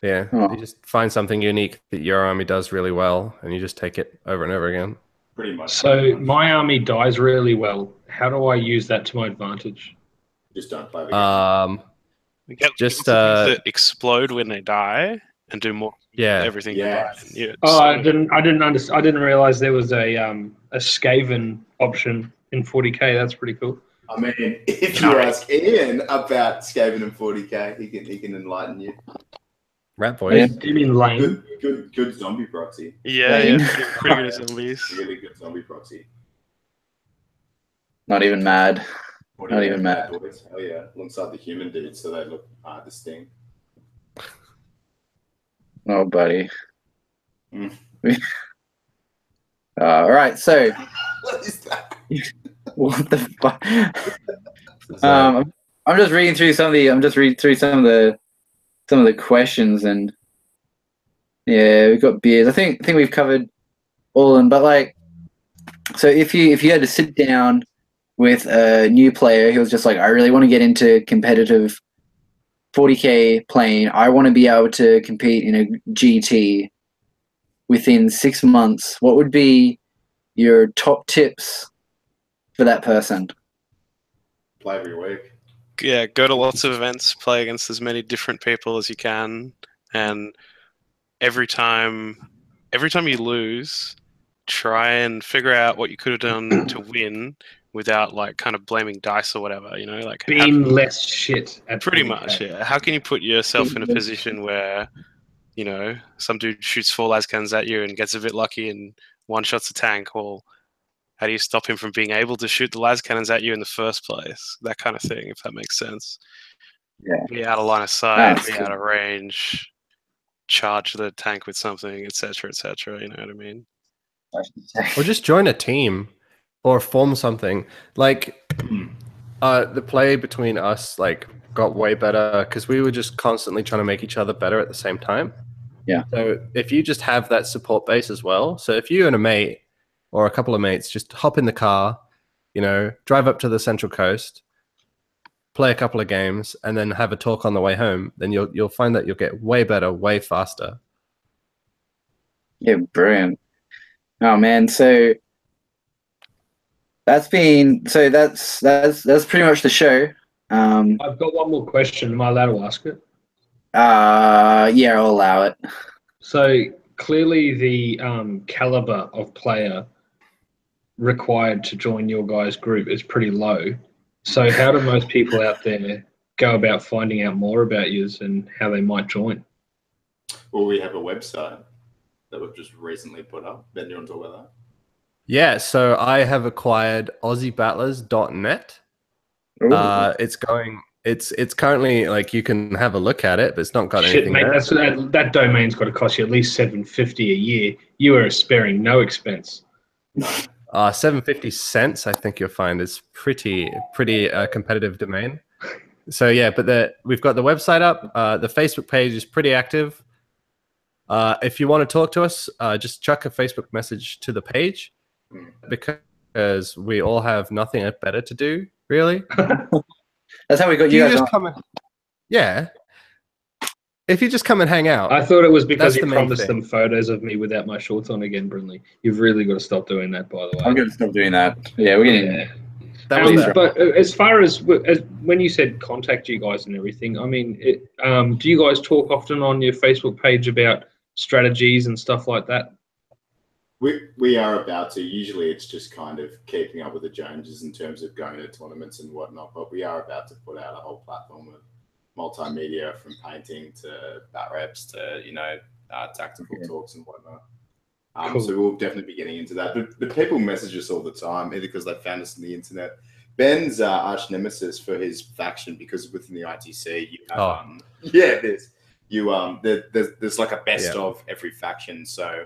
A: Yeah, you just find something unique that your army does really well, and you just take it over and over again.
G: Pretty much.
B: So my army dies really well. How do I use that to my advantage?
G: Just don't play the game.
F: Just that explode when they die and do more.
A: Yeah,
F: everything.
G: Yeah.
B: I didn't realize there was a Skaven option in 40k. That's pretty cool.
D: I mean, if you ask Ian about Skaven and 40k, he can enlighten you.
A: Rat boys.
B: Do you mean Lain?
D: Good zombie proxy.
F: Yeah, pretty good at zombies.
D: Really good zombie proxy.
C: Not even mad. Not even mad.
D: Boys. Oh yeah, alongside the human dudes, so they look distinct.
C: Oh, buddy.
D: Mm.
C: All right, so
D: What is that?
C: what the fuck? I'm just reading through some of the questions, and yeah, we've got beers. I think we've covered all of them, but like, so if you had to sit down with a new player who was just like, I really want to get into competitive 40k playing, I want to be able to compete in a GT within 6 months, what would be your top tips for that person?
G: Play every week.
F: Yeah, go to lots of events, play against as many different people as you can, and every time you lose, try and figure out what you could have done to win without like kind of blaming dice or whatever, you know, like
B: being less shit at
F: pretty
B: 40K.
F: much. Yeah, how can you put yourself in a position where, you know, some dude shoots 4 lascans at you and gets a bit lucky and one-shots a tank? Well, how do you stop him from being able to shoot the las cannons at you in the first place? That kind of thing, if that makes sense.
C: Yeah.
F: Be out of line of sight, be out of range, charge the tank with something, etc., etc. You know what I mean?
A: Or just join a team or form something. Like the play between us like got way better because we were just constantly trying to make each other better at the same time.
C: Yeah.
A: So if you just have that support base as well, so if you and a mate or a couple of mates just hop in the car, you know, drive up to the Central Coast, play a couple of games, and then have a talk on the way home, then you'll find that you'll get way better, way faster.
C: Yeah, brilliant. Oh man, so that's pretty much the show.
B: I've got one more question. Am I allowed to ask it?
C: Yeah, I'll allow it.
B: So clearly the caliber of player required to join your guys' group is pretty low. So how do most people out there go about finding out more about you and how they might join?
G: Well, we have a website that we've just recently put up. Ben, you want to talk about that?
A: Yeah, so I have acquired AussieBattlers.net. It's going. It's currently like you can have a look at it, but it's not got
B: Shit,
A: anything
B: mate,
A: there.
B: that domain's got to cost you at least $750 a year. You are sparing no expense.
A: 750 cents, I think you'll find is pretty competitive domain. So yeah, but we've got the website up. The Facebook page is pretty active. If you want to talk to us, just chuck a Facebook message to the page, because we all have nothing better to do, really.
C: That's how we got you guys on.
A: Yeah. If you just come and hang out.
B: I thought it was because you
A: the main
B: promised
A: thing.
B: them photos of me without my shorts on again, Brynely. You've really got to stop doing that, by the way.
C: I'm going to stop doing that. Yeah, we're getting...
A: That was that.
B: But as far as when you said contact you guys and everything, I mean, do you guys talk often on your Facebook page about strategies and stuff like that?
G: We are about to. Usually it's just kind of keeping up with the Joneses in terms of going to tournaments and whatnot, but we are about to put out a whole platform of multimedia, from painting to bat reps to, tactical talks and whatnot.
B: Cool.
G: So we'll definitely be getting into that. But people message us all the time, either because they found us on the internet. Ben's arch nemesis for his faction, because within the ITC, you have, there's like a best of every faction. So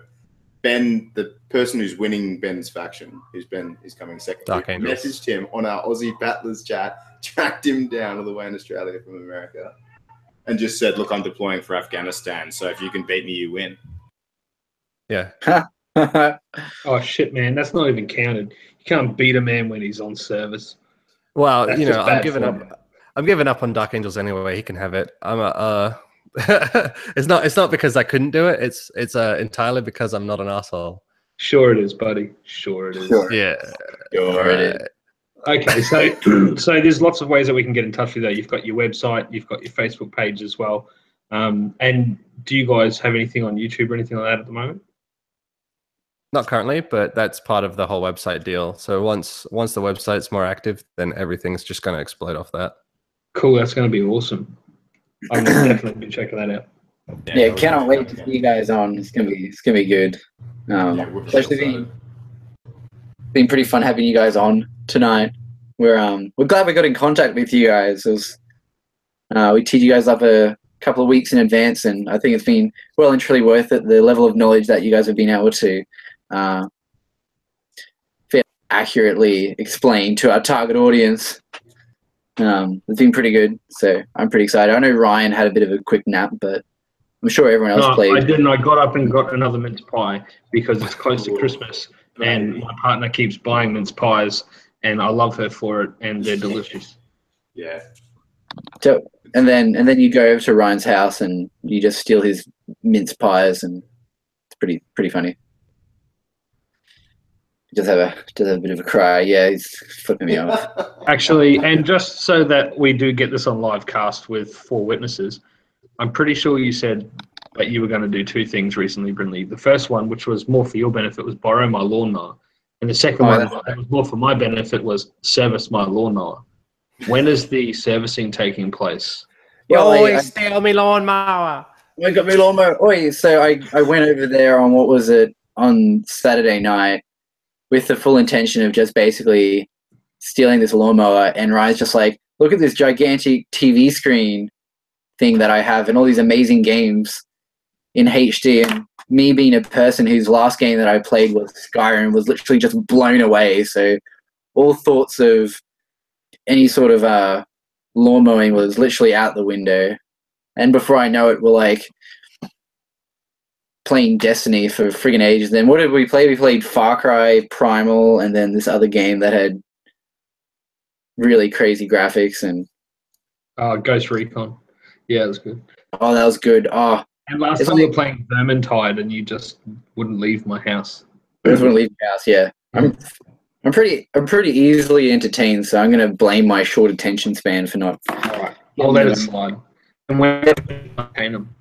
G: Ben, the person who's winning Ben's faction, who's Ben is coming second, messaged him on our Aussie Battlers chat, tracked him down all the way in Australia from America, and just said, "Look, I'm deploying for Afghanistan, so if you can beat me, you win."
A: Yeah.
B: Oh shit, man, that's not even counted. You can't beat a man when he's on service.
A: Well,
B: That's just
A: I'm
B: bad
A: giving
B: form.
A: up. I'm giving up on Dark Angels anyway. He can have it. It's not because I couldn't do it. It's entirely because I'm not an asshole.
B: Sure it is, buddy. Sure it is.
A: Yeah.
C: Sure it is.
B: Okay, so there's lots of ways that we can get in touch with you. You've got your website, you've got your Facebook page as well. And do you guys have anything on YouTube or anything like that at the moment?
A: Not currently, but that's part of the whole website deal. So once the website's more active, then everything's just going to explode off that.
B: Cool, that's going to be awesome. I'm going to definitely be checking that out.
C: Yeah, cannot wait to see you guys on. It's gonna be good. Especially been pretty fun having you guys on tonight. We're glad we got in contact with you guys. It was, we teed you guys up a couple of weeks in advance, and I think it's been well and truly worth it. The level of knowledge that you guys have been able to fairly accurately explain to our target audience. It's been pretty good, so I'm pretty excited. I know Ryan had a bit of a quick nap, but I'm sure everyone else played.
B: I didn't. I got up and got another mince pie because it's close to Christmas, and my partner keeps buying mince pies, and I love her for it, and they're delicious.
G: Yeah.
C: So, and then you go over to Ryan's house and you just steal his mince pies, and it's pretty funny. Just have a bit of a cry. Yeah, he's flipping me off.
B: Actually, and just so that we do get this on live cast with 4 witnesses, I'm pretty sure you said that you were going to do 2 things recently, Brynely. The first one, which was more for your benefit, was borrow my lawnmower. And the second one, that was more for my benefit, was service my lawnmower. When is the servicing taking place?
C: Well,
A: I steal me lawnmower.
C: I got me lawnmower. Oi, so I went over there on, what was it, on Saturday night, with the full intention of just basically stealing this lawnmower, and Ryan's just like, look at this gigantic TV screen thing that I have and all these amazing games in HD, and me being a person whose last game that I played was Skyrim was literally just blown away. So all thoughts of any sort of lawn mowing was literally out the window. And before I know it, we're like playing Destiny for friggin' ages. Then what did we play? We played Far Cry Primal, and then this other game that had really crazy graphics. And
B: Ghost Recon. Yeah, it was good.
C: Oh, that was good. Oh,
B: and last time we were playing Vermintide, and you just wouldn't leave my house.
C: I just wouldn't leave the house. Yeah, I'm pretty easily entertained, so I'm gonna blame my short attention span for not.
B: All right, I'll let it slide. And when I paint them.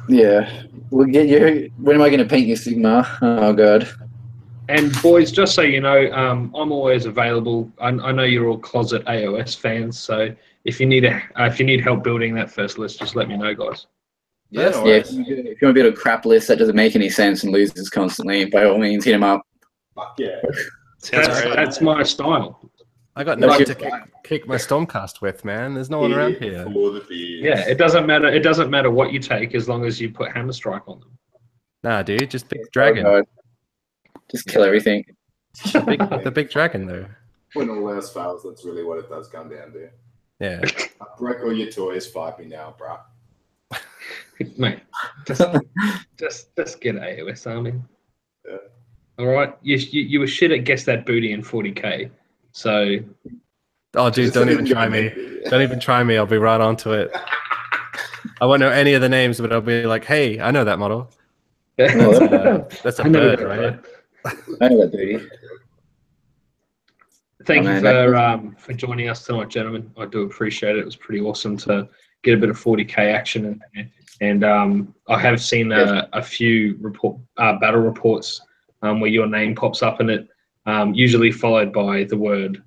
C: Yeah, we'll get you. When am I going to paint you, Sigma? Oh God.
B: And boys, just so you know, I'm always available. I know you're all closet AOS fans, so if you need help building that first list, just let me know, guys.
C: Yeah, if you want to build a crap list that doesn't make any sense and loses constantly, by all means, hit him up.
G: Fuck yeah.
B: That's my style.
A: I got nothing to kick my Stormcast with, man. There's no one around here.
B: Yeah, it doesn't matter. It doesn't matter what you take as long as you put Hammer Strike on them.
A: Nah, dude, just pick Dragon.
C: Oh, just kill everything.
A: The big dragon, though.
G: When all else fails, that's really what it does come down to.
A: Yeah.
G: I break all your toys, fight me now, bruh.
B: Mate, just get AOS army.
G: Yeah.
B: All right, you were shit at guess that booty in 40k, so.
A: Oh, dude, don't even try me. Don't even try me. I'll be right onto it. I won't know any of the names, but I'll be like, hey, I know that model. That's a bird, right?
C: I know that booty.
B: Thank you for joining us tonight, gentlemen. I do appreciate it. It was pretty awesome to get a bit of 40k action, and I have seen a few battle reports where your name pops up in it, usually followed by the word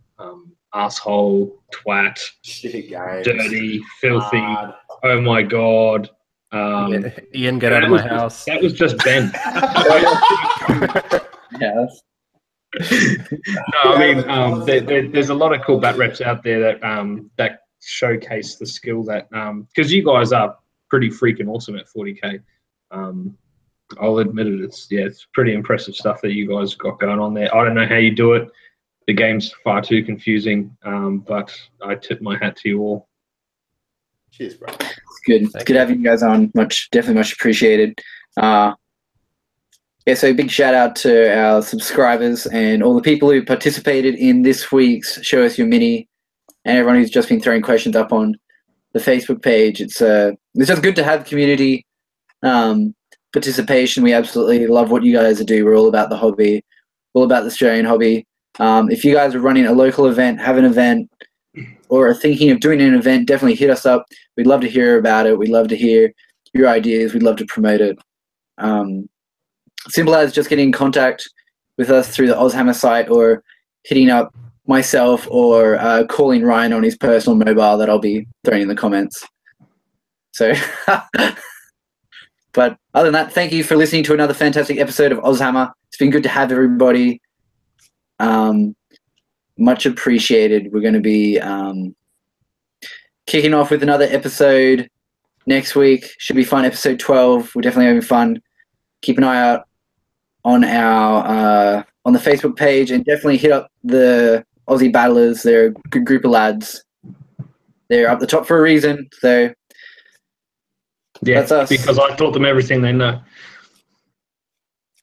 B: asshole, twat, dirty, filthy. Oh my god.
A: Ian, get out of my house.
B: That was just Ben.
C: Yes.
B: No, I mean, there's a lot of cool bat reps out there that showcase the skill that because you guys are pretty freaking awesome at 40k. I'll admit it. It's pretty impressive stuff that you guys got going on there. I don't know how you do it. The game's far too confusing, but I tip my hat to you all.
G: Cheers, bro.
C: It's good. It's good having you guys on. Definitely much appreciated. Yeah, so big shout out to our subscribers and all the people who participated in this week's Show Us Your Mini, and everyone who's just been throwing questions up on the Facebook page. It's just good to have community participation. We absolutely love what you guys do. We're all about the hobby, all about the Australian hobby. If you guys are running a local event, have an event, or are thinking of doing an event, definitely hit us up. We'd love to hear about it. We'd love to hear your ideas. We'd love to promote it. Simple as just getting in contact with us through the AUSHAMMER site, or hitting up myself, or calling Ryan on his personal mobile that I'll be throwing in the comments. So, but other than that, thank you for listening to another fantastic episode of AUSHAMMER. It's been good to have everybody. Much appreciated. We're going to be kicking off with another episode next week. Should be fun. Episode 12. We're definitely having fun. Keep an eye out on our on the Facebook page, and definitely hit up the Aussie Battlers. They're a good group of lads. They're up the top for a reason. So
B: yeah,
C: that's us.
B: Because I taught them everything they know.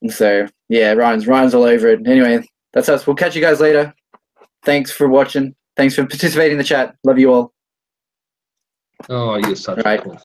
C: And so yeah, Ryan's all over it. Anyway, that's us. We'll catch you guys later. Thanks for watching. Thanks for participating in the chat. Love you all.
B: Oh, you're such a cool.